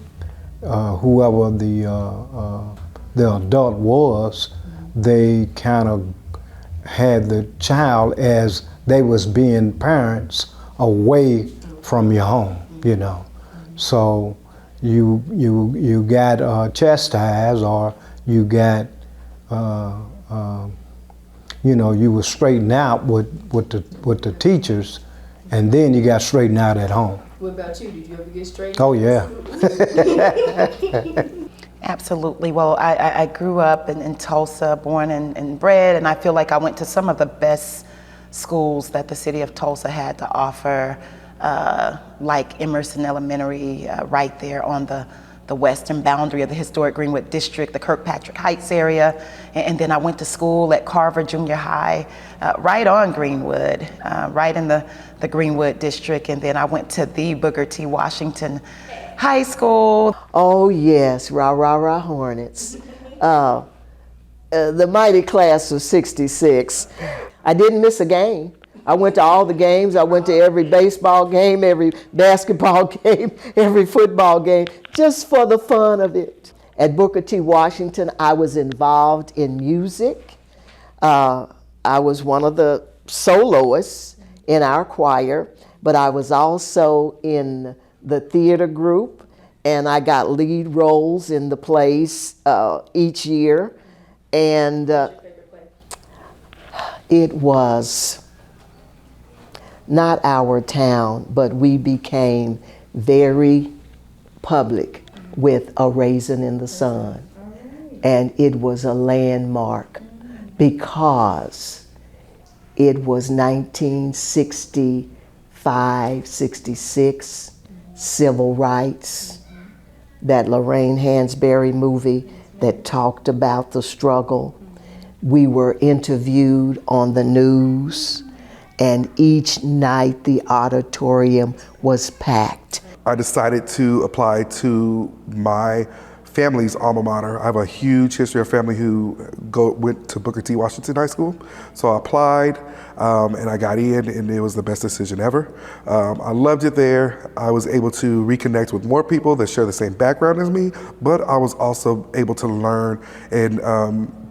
whoever the adult was, they kind of had the child as they was being parents away from your home, So you got chastised, or you got you were straightened out with the teachers, and then you got straightened out at home. What about you? Did you ever get straightened? Oh yeah. Absolutely. Well, I grew up in Tulsa, born and bred, and I feel like I went to some of the best schools that the city of Tulsa had to offer, like Emerson Elementary, right there on the the western boundary of the historic Greenwood district, the Kirkpatrick Heights area. And then I went to school at Carver Junior High, right on Greenwood, right in the Greenwood district. And then I went to the Booker T. Washington High School. Oh yes, rah, rah, rah, Hornets. The mighty class of '66. I didn't miss a game. I went to all the games. I went to every baseball game, every basketball game, every football game, just for the fun of it. At Booker T. Washington, I was involved in music. I was one of the soloists in our choir, but I was also in the theater group, and I got lead roles in the plays each year. And it was not our town, but we became very public with A Raisin in the Sun. And it was a landmark because it was 1965, 66, civil rights, that Lorraine Hansberry movie that talked about the struggle. We were interviewed on the news, and each night the auditorium was packed. I decided to apply to my family's alma mater. I have a huge history of family who went to Booker T. Washington High School. So I applied and I got in, and it was the best decision ever. I loved it there. I was able to reconnect with more people that share the same background as me, but I was also able to learn and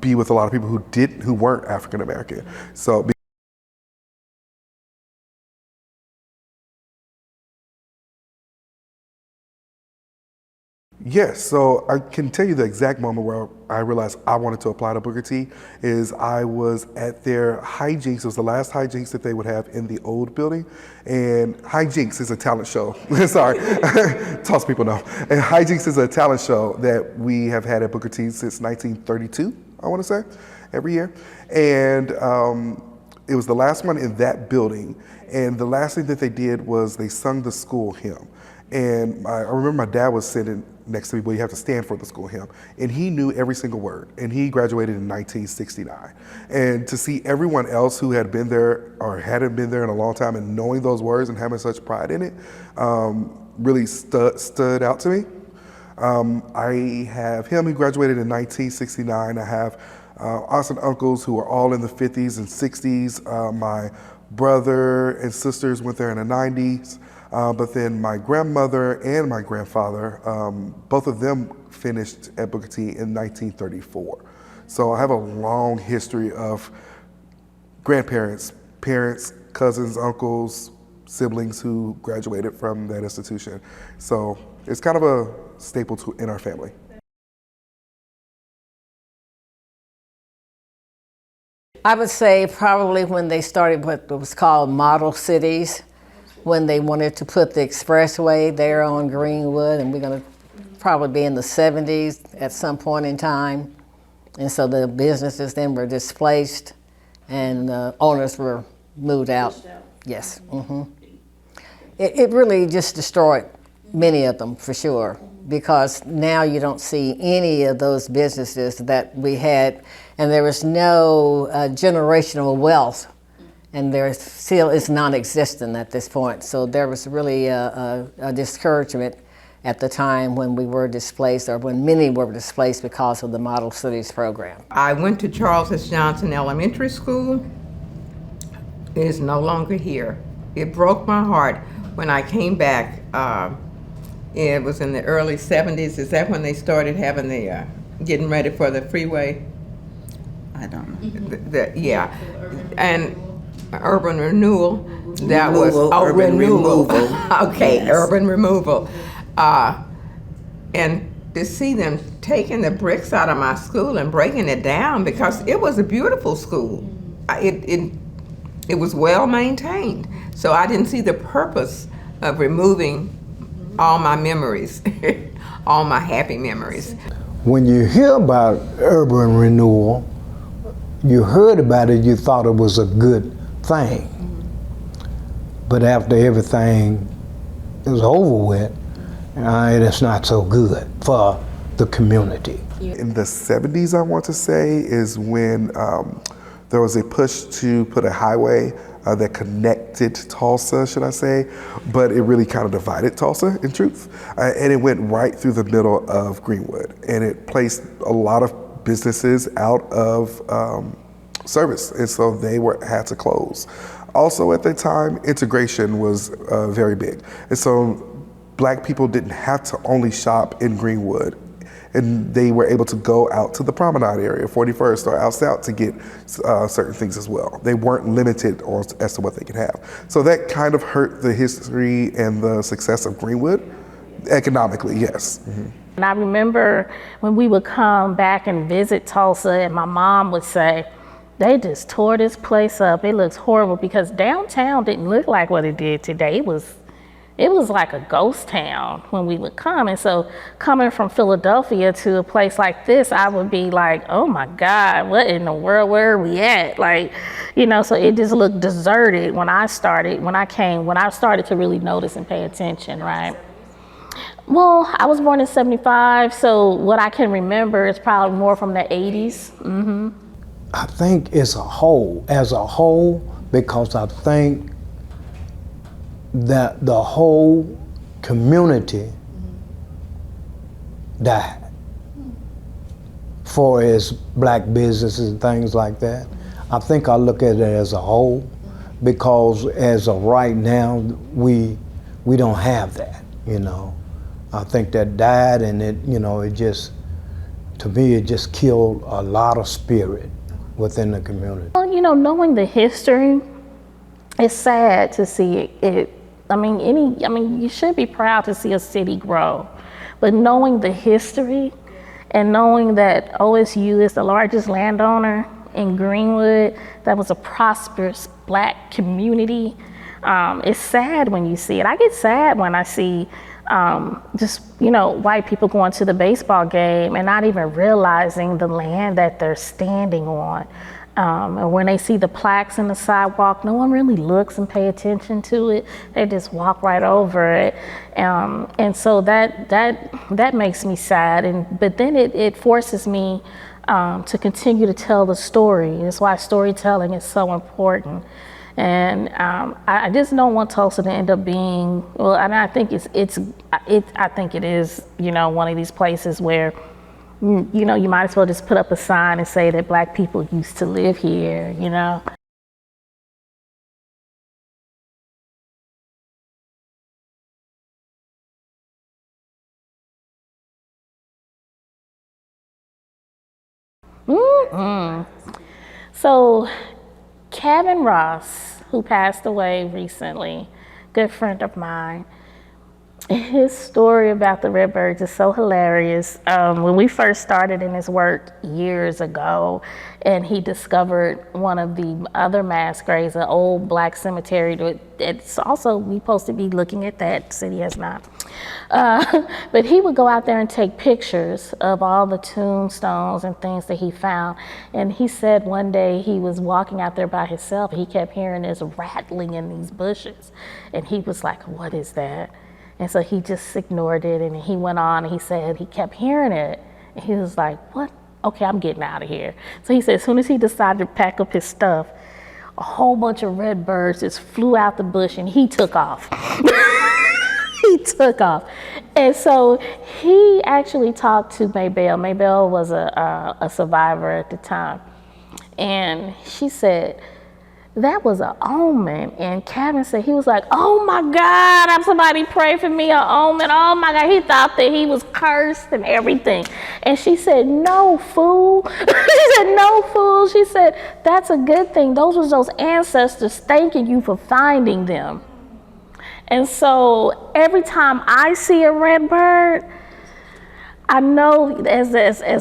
be with a lot of people who weren't African American. So. Yes, so I can tell you the exact moment where I realized I wanted to apply to Booker T is I was at their hijinks. It was the last hijinks that they would have in the old building. And hijinks is a talent show. Sorry, Tulsa people know. And hijinks is a talent show that we have had at Booker T since 1932, I want to say, every year. And it was the last one in that building. And the last thing that they did was they sung the school hymn. And I remember my dad was sitting next to me, but you have to stand for the school hymn. And he knew every single word. And he graduated in 1969. And to see everyone else who had been there or hadn't been there in a long time and knowing those words and having such pride in it really stood out to me. I have him who graduated in 1969. I have aunts and uncles who are all in the 50s and 60s. My brother and sisters went there in the 90s. But then my grandmother and my grandfather, both of them finished at Booker T in 1934. So I have a long history of grandparents, parents, cousins, uncles, siblings who graduated from that institution. So it's kind of a staple in our family. I would say probably when they started what was called model cities, when they wanted to put the expressway there on Greenwood, and we're going to probably be in the 70s at some point in time. And so the businesses then were displaced and owners were moved out. Yes. Mm-hmm. It really just destroyed many of them for sure, because now you don't see any of those businesses that we had, and there was no generational wealth. And there still is non-existent at this point. So there was really a discouragement at the time when we were displaced, or when many were displaced because of the Model Cities program. I went to Charles S. Johnson Elementary School. It is no longer here. It broke my heart when I came back. It was in the early 70s. Is that when they started having the, getting ready for the freeway? I don't know. Yeah, and urban renewal, that Removal, was urban removal. Okay, Yes. Urban removal. And to see them taking the bricks out of my school and breaking it down, because it was a beautiful school. It was well maintained. So I didn't see the purpose of removing all my memories, all my happy memories. When you hear about urban renewal, you heard about it, you thought it was a good thing. But after everything is over with, and it's not so good for the community. In the 70s, I want to say, is when there was a push to put a highway that connected Tulsa, should I say, but it really kind of divided Tulsa, in truth. And it went right through the middle of Greenwood, and it placed a lot of businesses out of service, and so they had to close. Also at that time, integration was very big, and so Black people didn't have to only shop in Greenwood, and they were able to go out to the promenade area, 41st, or out south to get certain things as well. They weren't limited as to what they could have. So that kind of hurt the history and the success of Greenwood, economically, yes. Mm-hmm. And I remember when we would come back and visit Tulsa, and my mom would say, they just tore this place up. It looks horrible, because downtown didn't look like what it did today. It was like a ghost town when we would come. And so coming from Philadelphia to a place like this, I would be like, oh my God, what in the world, where are we at? Like, you know, so it just looked deserted when I started to really notice and pay attention, right? Well, I was born in 75, so what I can remember is probably more from the 80s. Mm-hmm. I think as a whole, because I think that the whole community died for as Black businesses and things like that. I think I look at it as a whole, because as of right now, we don't have that, you know. I think that died, and it, you know, it just, to me, it just killed a lot of spirit within the community. Well, you know, knowing the history, it's sad to see it. I mean, you should be proud to see a city grow, but knowing the history and knowing that OSU is the largest landowner in Greenwood, that was a prosperous Black community, it's sad when you see it. I get sad when I see just, you know, white people going to the baseball game and not even realizing the land that they're standing on. And when they see the plaques in the sidewalk, no one really looks and pay attention to it. They just walk right over it. And so that makes me sad. But then it forces me to continue to tell the story. That's why storytelling is so important. And I just don't want Tulsa to end up being, well, and I think I think it is, you know, one of these places where, you know, you might as well just put up a sign and say that Black people used to live here, you know. So Kevin Ross, who passed away recently, good friend of mine, his story about the redbirds is so hilarious. When we first started in his work years ago, and he discovered one of the other mass graves, an old Black cemetery. It's also, we're supposed to be looking at that, city has not. But he would go out there and take pictures of all the tombstones and things that he found. And he said one day he was walking out there by himself, he kept hearing this rattling in these bushes. And he was like, what is that? And so he just ignored it, and he went on, and he said he kept hearing it. And he was like, what? Okay, I'm getting out of here. So he said as soon as he decided to pack up his stuff, a whole bunch of red birds just flew out the bush, and he took off. He took off. And so he actually talked to Maybelle. Maybelle was a survivor at the time. And she said, that was an omen. And Kevin said, he was like, oh my God, somebody pray for me, an omen. Oh my God, he thought that he was cursed and everything. And she said, no, fool. She said, no, fool. She said, that's a good thing. Those was those ancestors thanking you for finding them. And so every time I see a red bird, I know as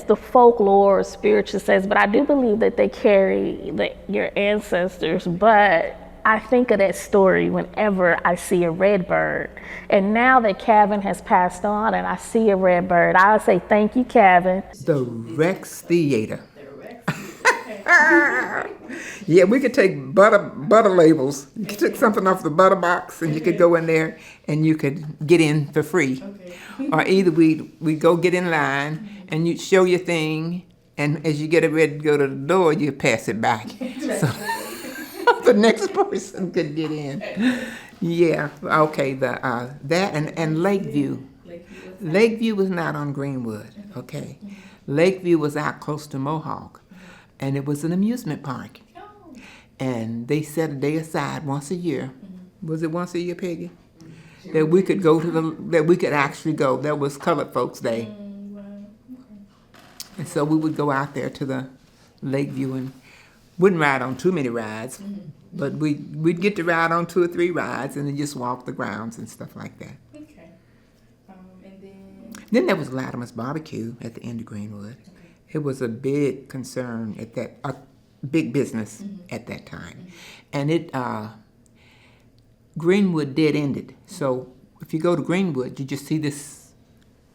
the folklore or spiritual says, but I do believe that they carry your ancestors. But I think of that story whenever I see a red bird. And now that Kevin has passed on and I see a red bird, I would say, thank you, Kevin. The Rex Theater. Yeah, we could take butter labels. You could take something off the butter box, and you could go in there and you could get in for free. Or either we go get in line and you show your thing, and as you get it ready to go to the door, you pass it back. So the next person could get in. Yeah, okay, that and Lakeview. Lakeview was not on Greenwood, okay. Lakeview was out close to Mohawk, and it was an amusement park. And they set a day aside once a year. Was it once a year, Peggy? That we could go that we could actually go. That was Colored Folks Day. And so we would go out there to the Lakeview and wouldn't ride on too many rides, but we'd get to ride on 2 or 3 rides and then just walk the grounds and stuff like that. Okay. And Then there was Latimer's Barbecue at the end of Greenwood. It was a big concern at that, a big business at that time. And Greenwood dead ended. So if you go to Greenwood, you just see this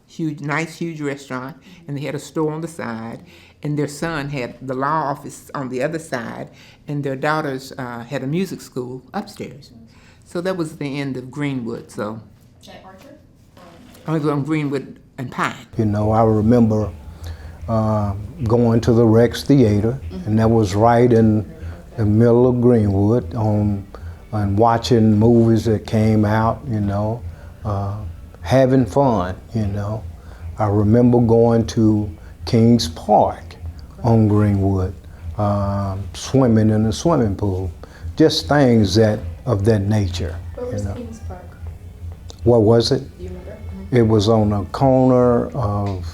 huge restaurant, and they had a store on the side, and their son had the law office on the other side, and their daughters had a music school upstairs. So that was the end of Greenwood. So at Archer? I was on Greenwood and Pine. You know, I remember going to the Rex Theater, and that was right in the middle of Greenwood, and watching movies that came out, you know, having fun, you know. I remember going to Kings Park on Greenwood, swimming in the swimming pool, just things of that nature. Where was Kings Park? What was it? Do you remember? It was on the corner of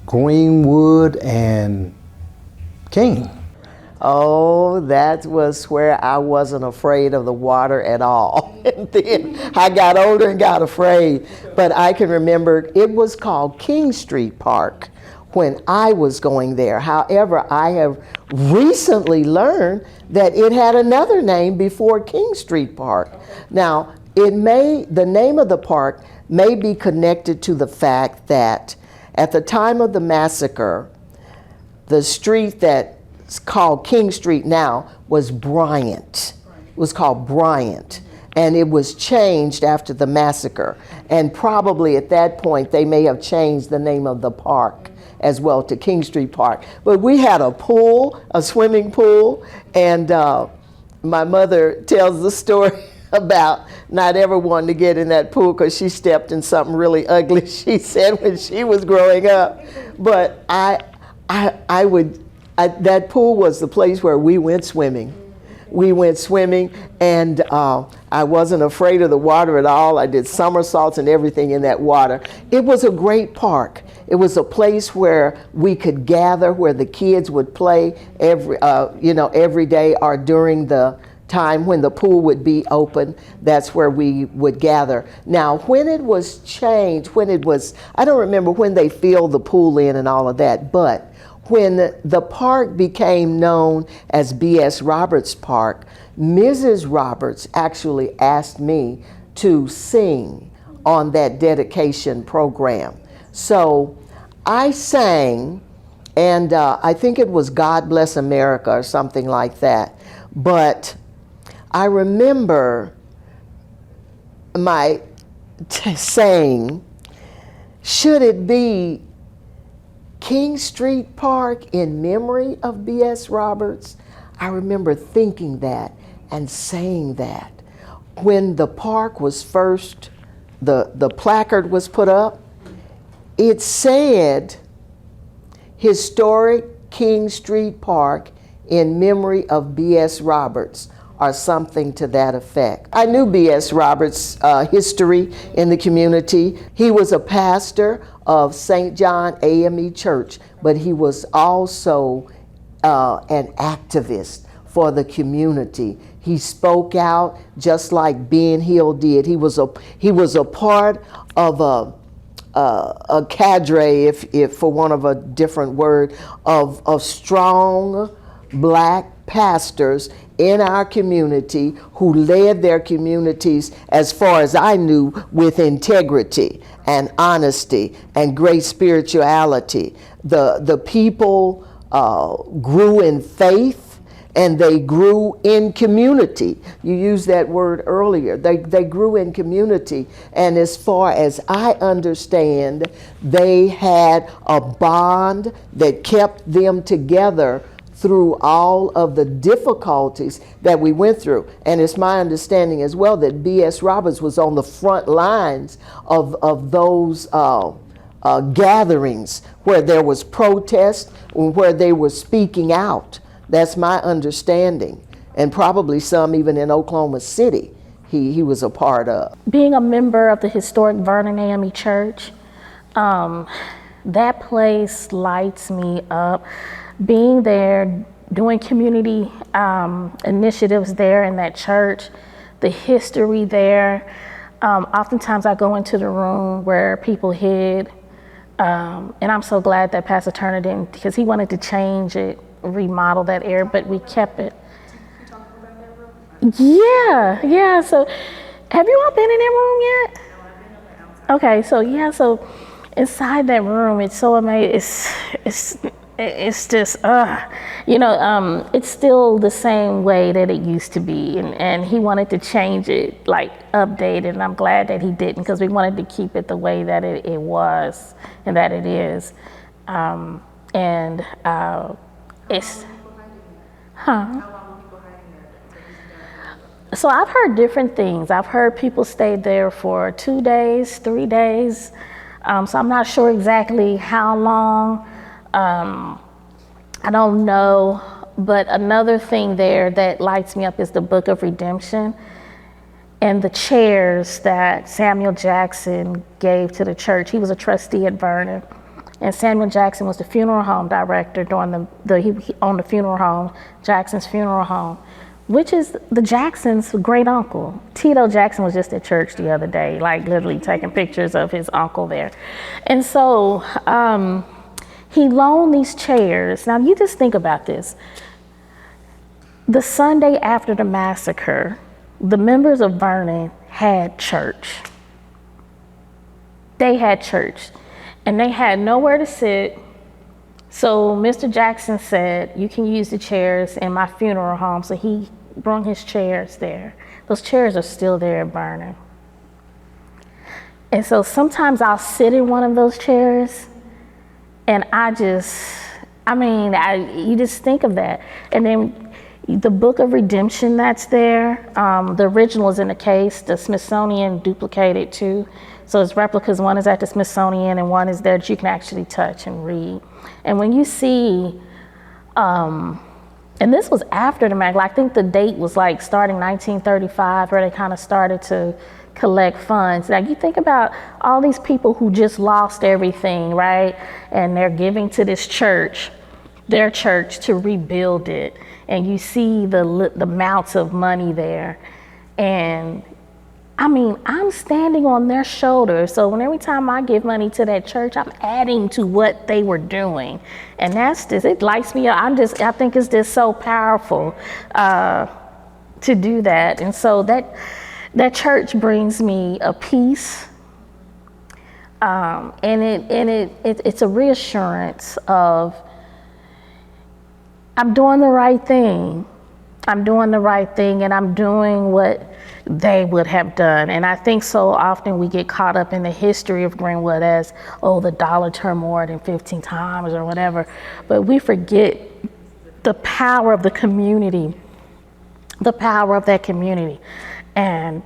Greenwood and King. Oh, that was where I wasn't afraid of the water at all. And then I got older and got afraid. But I can remember it was called King Street Park when I was going there. However, I have recently learned that it had another name before King Street Park. Now, the name of the park may be connected to the fact that at the time of the massacre, the street that's called King Street now was Bryant. It was called Bryant. And it was changed after the massacre. And probably at that point, they may have changed the name of the park as well to King Street Park. But we had a pool, a swimming pool, and my mother tells the story about not ever wanting to get in that pool because she stepped in something really ugly, she said, when she was growing up. But that pool was the place where we went swimming. We went swimming, and I wasn't afraid of the water at all. I did somersaults and everything in that water. It was a great park. It was a place where we could gather, where the kids would play every day or during the time when the pool would be open. That's where we would gather. Now, when it was changed, I don't remember when they filled the pool in and all of that, but when the park became known as B.S. Roberts Park, Mrs. Roberts actually asked me to sing on that dedication program. So I sang, and I think it was God Bless America or something like that. But I remember saying, should it be King Street Park in memory of B.S. Roberts? I remember thinking that and saying that. When the park was first, the placard was put up, it said, Historic King Street Park in memory of B.S. Roberts, or something to that effect. I knew B.S. Roberts' history in the community. He was a pastor of St. John AME Church, but he was also an activist for the community. He spoke out just like Ben Hill did. He was a part of a cadre, if for want of a different word, of strong black pastors in our community who led their communities, as far as I knew, with integrity and honesty and great spirituality. The people grew in faith, and they grew in community. You used that word earlier. They grew in community. And as far as I understand, they had a bond that kept them together through all of the difficulties that we went through. And it's my understanding as well that B.S. Roberts was on the front lines of those gatherings where there was protest, where they were speaking out. That's my understanding. And probably some even in Oklahoma City he was a part of. Being a member of the historic Vernon AME Church, that place lights me up. Being there, doing community initiatives there in that church, the history there. Oftentimes I go into the room where people hid, and I'm so glad that Pastor Turner didn't, because he wanted to change it, remodel that area, but we kept it. Yeah. So, have you all been in that room yet? Okay, so inside that room, it's so amazing. It's just, it's still the same way that it used to be, and he wanted to change it, like update it, and I'm glad that he didn't, because we wanted to keep it the way that it was and that it is. So I've heard different things. I've heard people stayed there for 2 days, 3 days. So I'm not sure exactly how long. I don't know. But another thing there that lights me up is the Book of Redemption and the chairs that Samuel Jackson gave to the church. He was a trustee at Vernon. And Samuel Jackson was the funeral home director during he owned the funeral home, Jackson's Funeral Home, which is the Jackson's great uncle. Tito Jackson was just at church the other day, like literally taking pictures of his uncle there. And so he loaned these chairs. Now you just think about this. The Sunday after the massacre, the members of Vernon had church. They had church. And they had nowhere to sit. So Mr. Jackson said, you can use the chairs in my funeral home. So he brought his chairs there. Those chairs are still there at Vernon. And so sometimes I'll sit in one of those chairs and you just think of that. And then the Book of Redemption that's there, the original is in the case, the Smithsonian duplicated too. So it's replicas, one is at the Smithsonian and one is there that you can actually touch and read. And when you see, and this was after the massacre, I think the date was like starting 1935 where they kind of started to collect funds. Now you think about all these people who just lost everything, right? And they're giving to this church, their church, to rebuild it. And you see the amounts of money there. And I'm standing on their shoulders. So every time I give money to that church, I'm adding to what they were doing. And it lights me up. I think it's just so powerful to do that. And so that church brings me a peace. And it's a reassurance of, I'm doing the right thing. I'm doing the right thing, and I'm doing what they would have done. And I think so often we get caught up in the history of Greenwood as, the dollar turned more than 15 times or whatever. But we forget the power of the community, the power of that community. And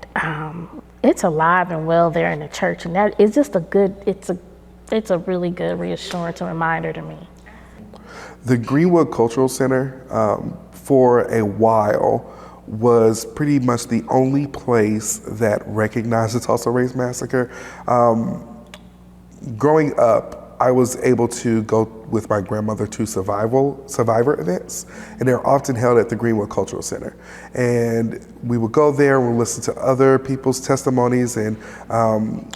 it's alive and well there in the church. And that is just it's a really good reassurance and reminder to me. The Greenwood Cultural Center, for a while, was pretty much the only place that recognized the Tulsa Race Massacre. Growing up, I was able to go with my grandmother to survivor events, and they're often held at the Greenwood Cultural Center. And we would go there and we'd listen to other people's testimonies and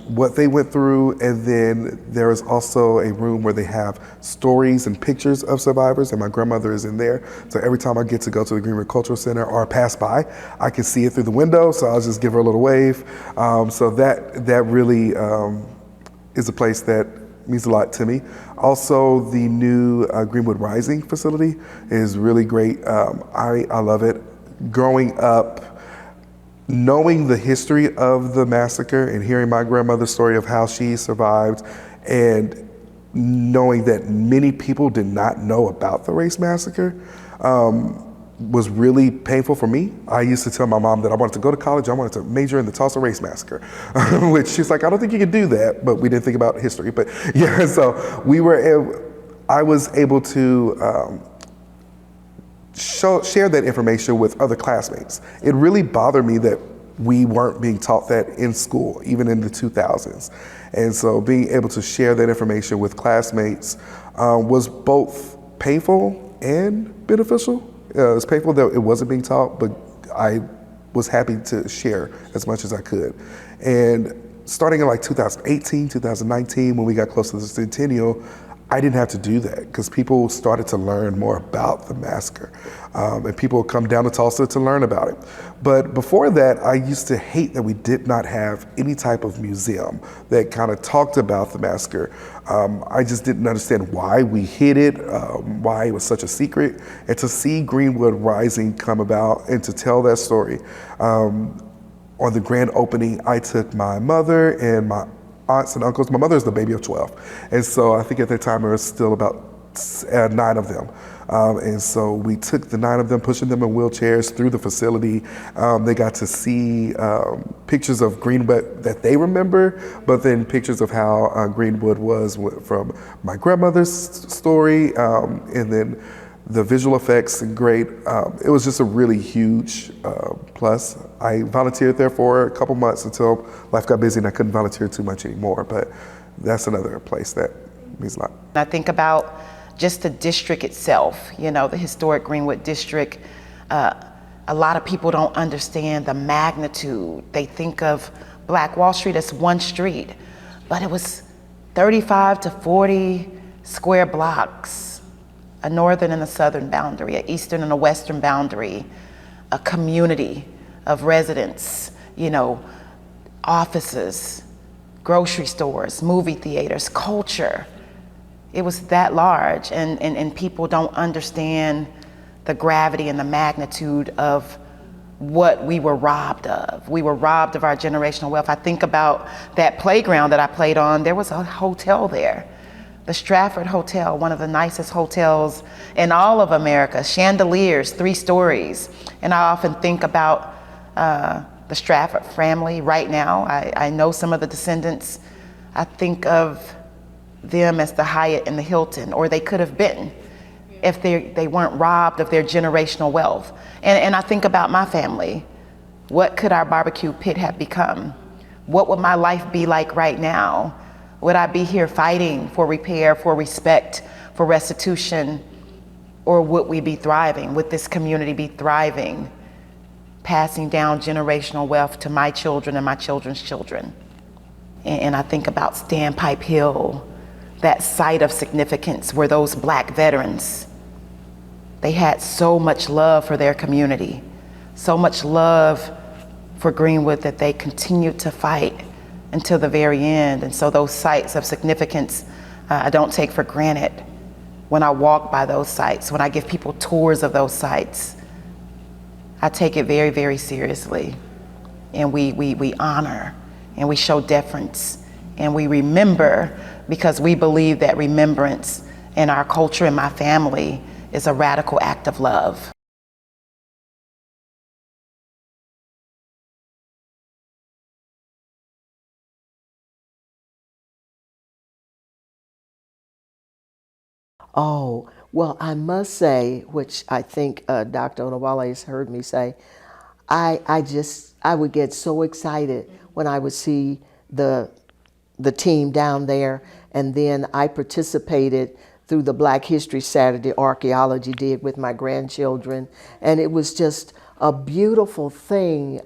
what they went through. And then there is also a room where they have stories and pictures of survivors, and my grandmother is in there. So every time I get to go to the Greenwood Cultural Center or pass by, I can see it through the window, so I'll just give her a little wave. So that really is a place that means a lot to me. Also, the new Greenwood Rising facility is really great. I love it. Growing up, knowing the history of the massacre and hearing my grandmother's story of how she survived, and knowing that many people did not know about the race massacre, was really painful for me. I used to tell my mom that I wanted to go to college, I wanted to major in the Tulsa race massacre, which she's like, I don't think you can do that, but we didn't think about history. But yeah, so I was able to share that information with other classmates. It really bothered me that we weren't being taught that in school, even in the 2000s. And so being able to share that information with classmates was both painful and beneficial. It was painful that it wasn't being taught, but I was happy to share as much as I could. And starting in like 2018, 2019, when we got close to the centennial, I didn't have to do that because people started to learn more about the massacre, and people would come down to Tulsa to learn about it. But before that, I used to hate that we did not have any type of museum that kind of talked about the massacre. I just didn't understand why we hid it, why it was such a secret. And to see Greenwood Rising come about and to tell that story, on the grand opening, I took my mother and my aunts and uncles. My mother is the baby of 12. And so I think at that time there was still about 9 of them. And so we took the 9 of them, pushing them in wheelchairs through the facility. They got to see pictures of Greenwood that they remember, but then pictures of how Greenwood was from my grandmother's story, and then the visual effects and great. It was just a really huge plus. I volunteered there for a couple months until life got busy and I couldn't volunteer too much anymore, but that's another place that means a lot. I think about just the district itself, you know, the historic Greenwood district. A lot of people don't understand the magnitude. They think of Black Wall Street as one street, but it was 35 to 40 square blocks, a northern and a southern boundary, an eastern and a western boundary, a community of residents, you know, offices, grocery stores, movie theaters, culture. It was that large, and people don't understand the gravity and the magnitude of what we were robbed of. We were robbed of our generational wealth. I think about that playground that I played on. There was a hotel there, the Stratford Hotel, one of the nicest hotels in all of America, chandeliers, 3 stories. And I often think about the Stratford family right now. I know some of the descendants. I think of them as the Hyatt and the Hilton, or they could have been if they weren't robbed of their generational wealth. And I think about my family. What could our barbecue pit have become? What would my life be like right now? Would I be here fighting for repair, for respect, for restitution? Or would we be thriving? Would this community be thriving, passing down generational wealth to my children and my children's children? And I think about Standpipe Hill, that site of significance where those Black veterans, they had so much love for their community, so much love for Greenwood that they continued to fight until the very end. And so those sites of significance, I don't take for granted when I walk by those sites, when I give people tours of those sites. I take it very, very seriously. And we honor and we show deference and we remember, because we believe that remembrance in our culture and my family is a radical act of love. Oh, well, I must say, which I think Dr. Onawale has heard me say, I would get so excited when I would see the team down there, and then I participated through the Black History Saturday Archaeology dig with my grandchildren, and it was just a beautiful thing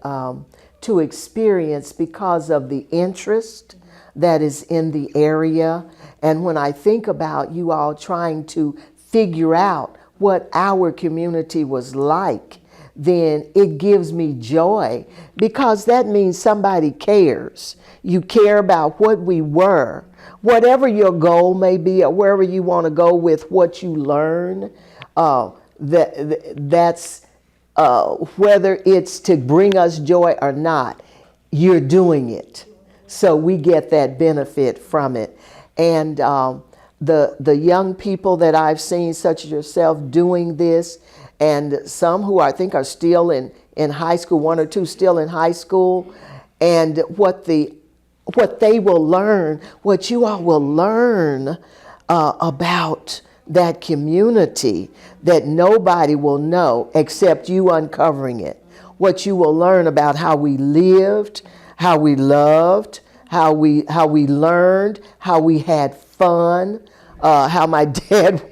to experience because of the interest that is in the area. And when I think about you all trying to figure out what our community was like, then it gives me joy, because that means somebody cares. You care about what we were. Whatever your goal may be, or wherever you want to go with what you learn, that's whether it's to bring us joy or not, you're doing it. So we get that benefit from it. And the young people that I've seen, such as yourself, doing this, and some who I think are still in high school, one or two still in high school, and what they will learn, what you all will learn about that community that nobody will know except you uncovering it. What you will learn about how we lived, how we loved, how we learned, how we had fun, how my dad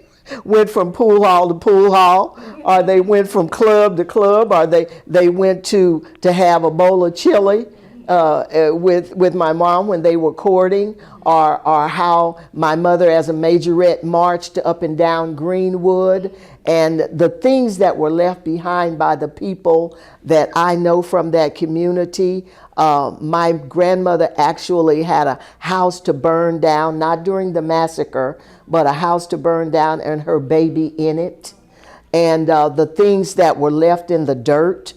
went from pool hall to pool hall, or they went from club to club, or they went to have a bowl of chili with my mom when they were courting, or how my mother as a majorette marched up and down Greenwood, and the things that were left behind by the people that I know from that community. My grandmother actually had a house to burn down, not during the massacre, but a house to burn down and her baby in it. And the things that were left in the dirt,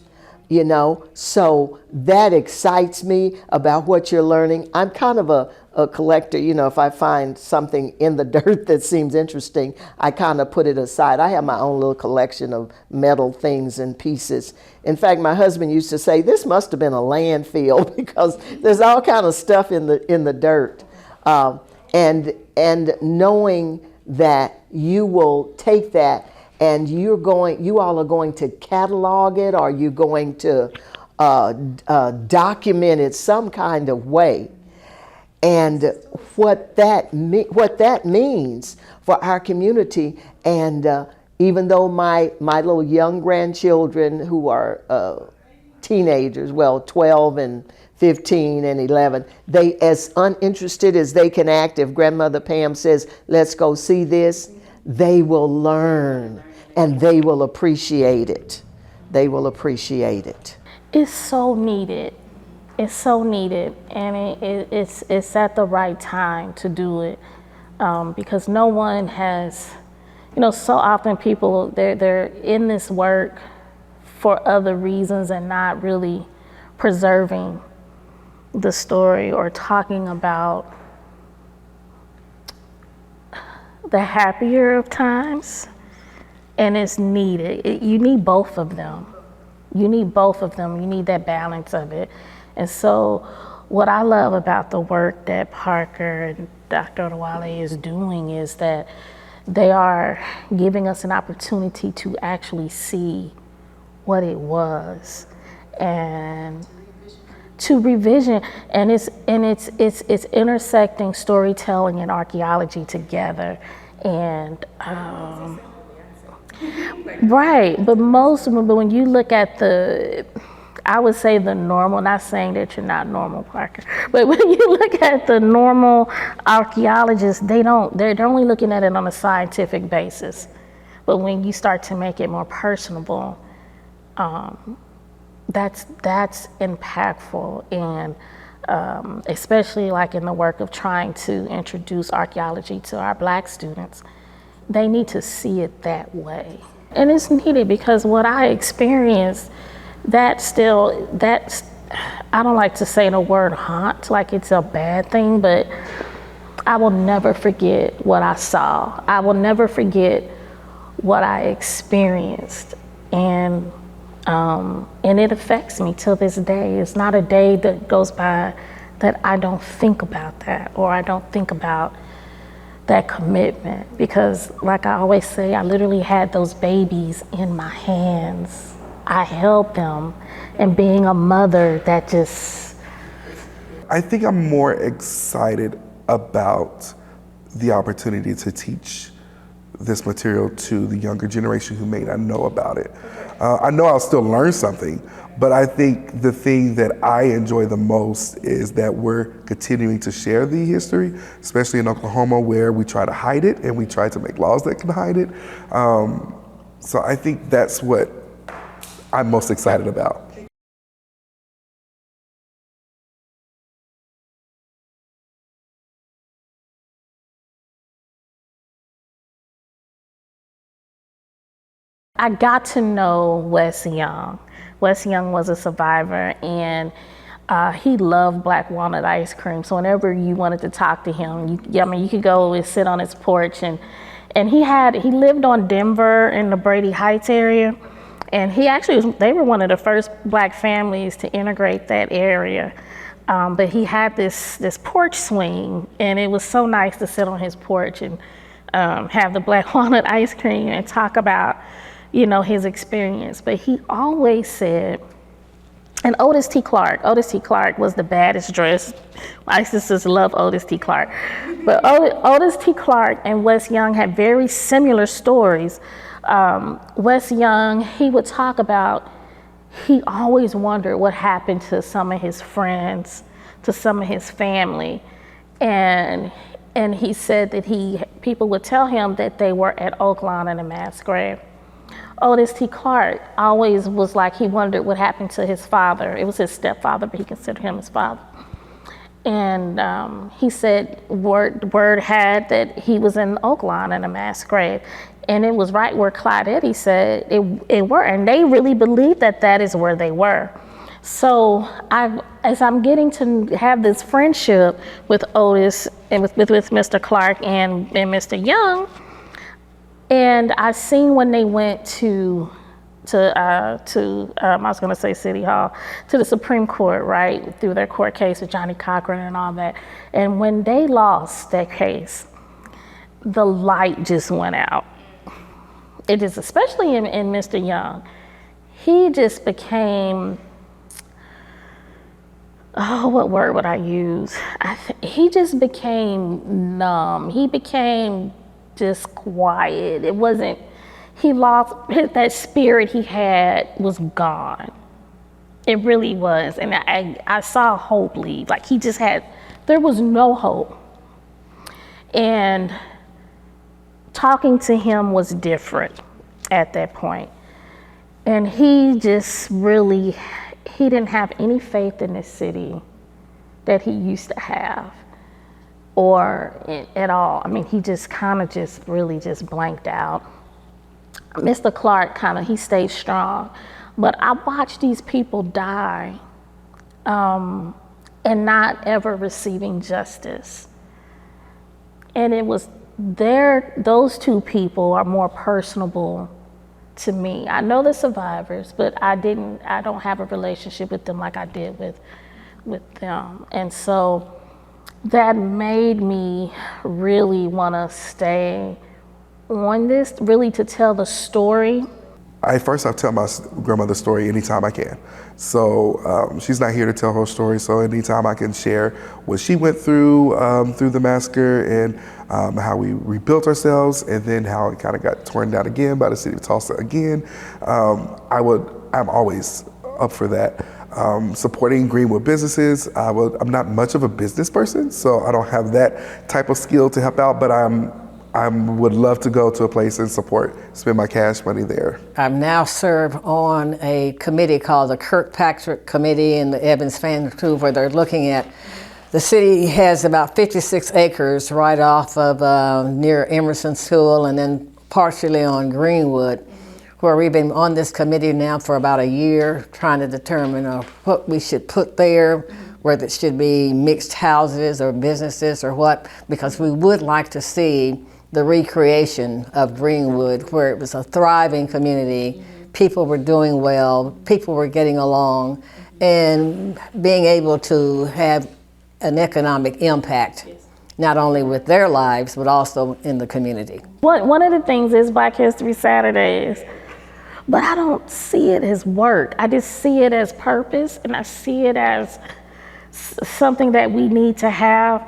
you know, so that excites me about what you're learning. I'm kind of a collector, you know. If I find something in the dirt that seems interesting, I kind of put it aside. I have my own little collection of metal things and pieces. In fact, my husband used to say, this must have been a landfill, because there's all kind of stuff in the dirt. And knowing that you will take that and you all are going to catalog it, or you're going to document it some kind of way. And what that means for our community. And even though my little young grandchildren who are teenagers, well, 12 and 15 and 11, they as uninterested as they can act, if Grandmother Pam says, let's go see this, they will learn and they will appreciate it. They will appreciate it. It's so needed. It's so needed, and it's at the right time to do it, because no one has, you know, so often people, they're in this work for other reasons and not really preserving the story or talking about the happier of times, and it's needed. You need both of them. You need both of them. You need that balance of it. And so what I love about the work that Parker and Dr. Odewale is doing is that they are giving us an opportunity to actually see what it was, and to revision, and it's intersecting storytelling and archaeology together. And right, but when you look at I would say the normal, not saying that you're not normal, Parker, but when you look at the normal archaeologists, they're only looking at it on a scientific basis. But when you start to make it more personable, that's impactful, and especially like in the work of trying to introduce archaeology to our Black students, they need to see it that way. And it's needed, because what I experienced, that's I don't like to say the word haunt like it's a bad thing, but I will never forget what I saw. I will never forget what I experienced, and it affects me till this day. It's not a day that goes by that I don't think about that, or I don't think about that commitment, because like I always say, I literally had those babies in my hands. I held them, and being a mother, that just... I think I'm more excited about the opportunity to teach this material to the younger generation who may not know about it. I know I'll still learn something, but I think the thing that I enjoy the most is that we're continuing to share the history, especially in Oklahoma, where we try to hide it and we try to make laws that can hide it. So I think that's what I'm most excited about. I got to know Wes Young. Wes Young was a survivor, and he loved black walnut ice cream. So whenever you wanted to talk to him, you could go and sit on his porch, and he lived on Denver in the Brady Heights area, and they were one of the first black families to integrate that area. But he had this porch swing, and it was so nice to sit on his porch and have the black walnut ice cream and talk about, his experience. But he always said, and Otis T. Clark was the baddest dressed. My sisters love Otis T. Clark. But Otis T. Clark and Wes Young had very similar stories. Wes Young, he would talk about, he always wondered what happened to some of his friends, to some of his family. And he said that people would tell him that they were at Oak Lawn in a mass grave. Otis T. Clark always was like, he wondered what happened to his father. It was his stepfather, but he considered him his father. And he said word had that he was in Oak Lawn in a mass grave. And it was right where Clyde Eddy said it were. And they really believed that is where they were. So as I'm getting to have this friendship with Otis and with Mr. Clark and Mr. Young, and I seen when they went to I was going to say City Hall, to the Supreme Court, right, through their court case with Johnny Cochran and all that. And when they lost that case, the light just went out. It just, especially in Mr. Young, he just became, what word would I use? He just became numb. He became just quiet. It wasn't, he lost, that spirit he had was gone. It really was. And I saw hope leave. Like there was no hope. And talking to him was different at that point. And he just really, he didn't have any faith in this city that he used to have, or at all. I mean, he just kind of really blanked out. Mr. Clark he stayed strong. But I watched these people die and not ever receiving justice. And it was those two people are more personable to me. I know the survivors, but I don't have a relationship with them like I did with them. And so that made me really want to stay on this, really to tell the story. I tell my grandmother's story anytime I can. So she's not here to tell her story, so anytime I can share what she went through the massacre and how we rebuilt ourselves, and then how it kind of got torn down again by the city of Tulsa again, I'm always up for that. Supporting Greenwood businesses. I'm not much of a business person, so I don't have that type of skill to help out, but I would love to go to a place and spend my cash money there. I've now served on a committee called the Kirkpatrick Committee in the Evans Fan Club, where they're looking at, the city has about 56 acres right off of near Emerson School, and then partially on Greenwood, where we've been on this committee now for about a year, trying to determine what we should put there, whether it should be mixed houses or businesses or what, because we would like to see the recreation of Greenwood, where it was a thriving community. People were doing well, people were getting along, and being able to have an economic impact, not only with their lives, but also in the community. One of the things is Black History Saturdays, but I don't see it as work. I just see it as purpose, and I see it as something that we need to have.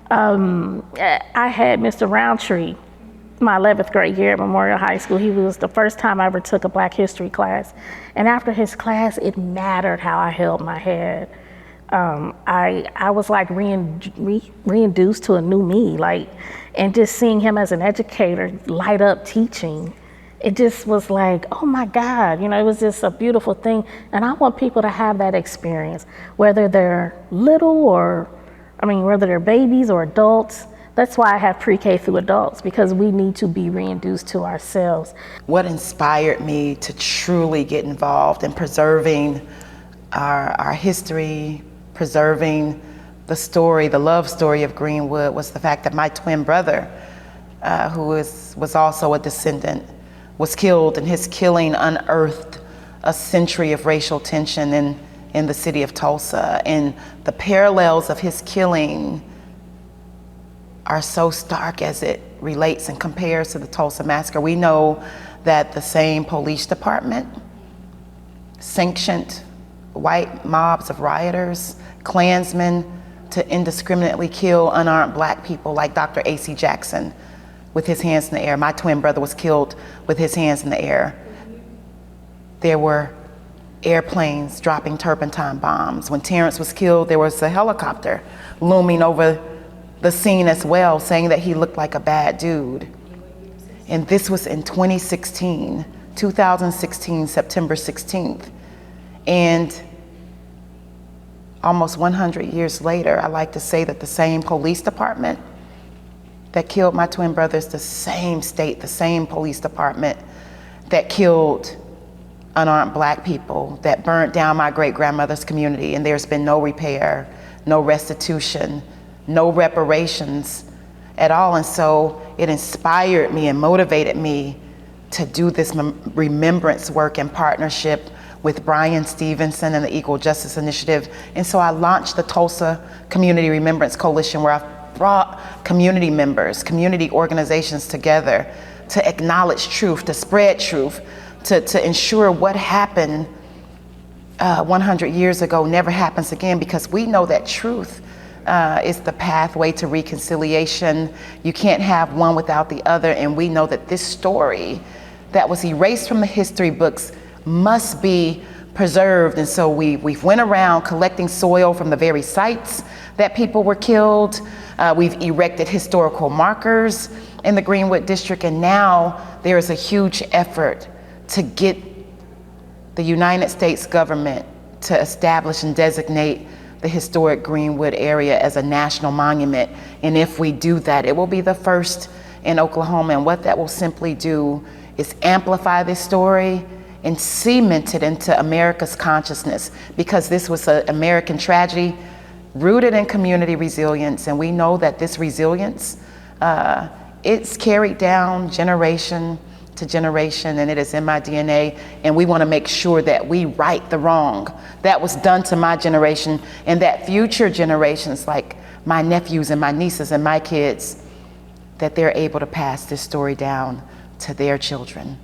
I had Mr. Roundtree, my 11th grade year at Memorial High School. He was the first time I ever took a Black History class. And after his class, it mattered how I held my head. I was like reintroduced to a new me, and just seeing him as an educator light up teaching, it just was like, oh my God, it was just a beautiful thing. And I want people to have that experience, whether they're little whether they're babies or adults. That's why I have pre-K through adults, because we need to be reintroduced to ourselves. What inspired me to truly get involved in preserving our history, preserving the love story of Greenwood, was the fact that my twin brother, who was also a descendant, was killed, and his killing unearthed a century of racial tension in the city of Tulsa. And the parallels of his killing are so stark as it relates and compares to the Tulsa Massacre. We know that the same police department sanctioned white mobs of rioters, Klansmen, to indiscriminately kill unarmed black people like Dr. A.C. Jackson with his hands in the air. My twin brother was killed with his hands in the air. There were airplanes dropping turpentine bombs. When Terrence was killed, there was a helicopter looming over the scene as well, saying that he looked like a bad dude. And this was in 2016, September 16th. And almost 100 years later, I like to say that the same police department that killed my twin brothers, the same state, the same police department that killed unarmed black people, that burnt down my great-grandmother's community, and there's been no repair, no restitution, no reparations at all. And so it inspired me and motivated me to do this remembrance work in partnership with Brian Stevenson and the Equal Justice Initiative. And so I launched the Tulsa Community Remembrance Coalition, where I've brought community members, community organizations together to acknowledge truth, to spread truth, to ensure what happened 100 years ago never happens again, because we know that truth is the pathway to reconciliation. You can't have one without the other, and we know that this story that was erased from the history books must be preserved. And so we've went around collecting soil from the very sites that people were killed. We've erected historical markers in the Greenwood district, and now there is a huge effort to get the United States government to establish and designate the historic Greenwood area as a national monument. And if we do that, it will be the first in Oklahoma. And what that will simply do is amplify this story and cement it into America's consciousness, because this was an American tragedy rooted in community resilience. And we know that this resilience, it's carried down generation to generation, and it is in my DNA. And we want to make sure that we right the wrong that was done to my generation, and that future generations, like my nephews and my nieces and my kids, that they're able to pass this story down to their children.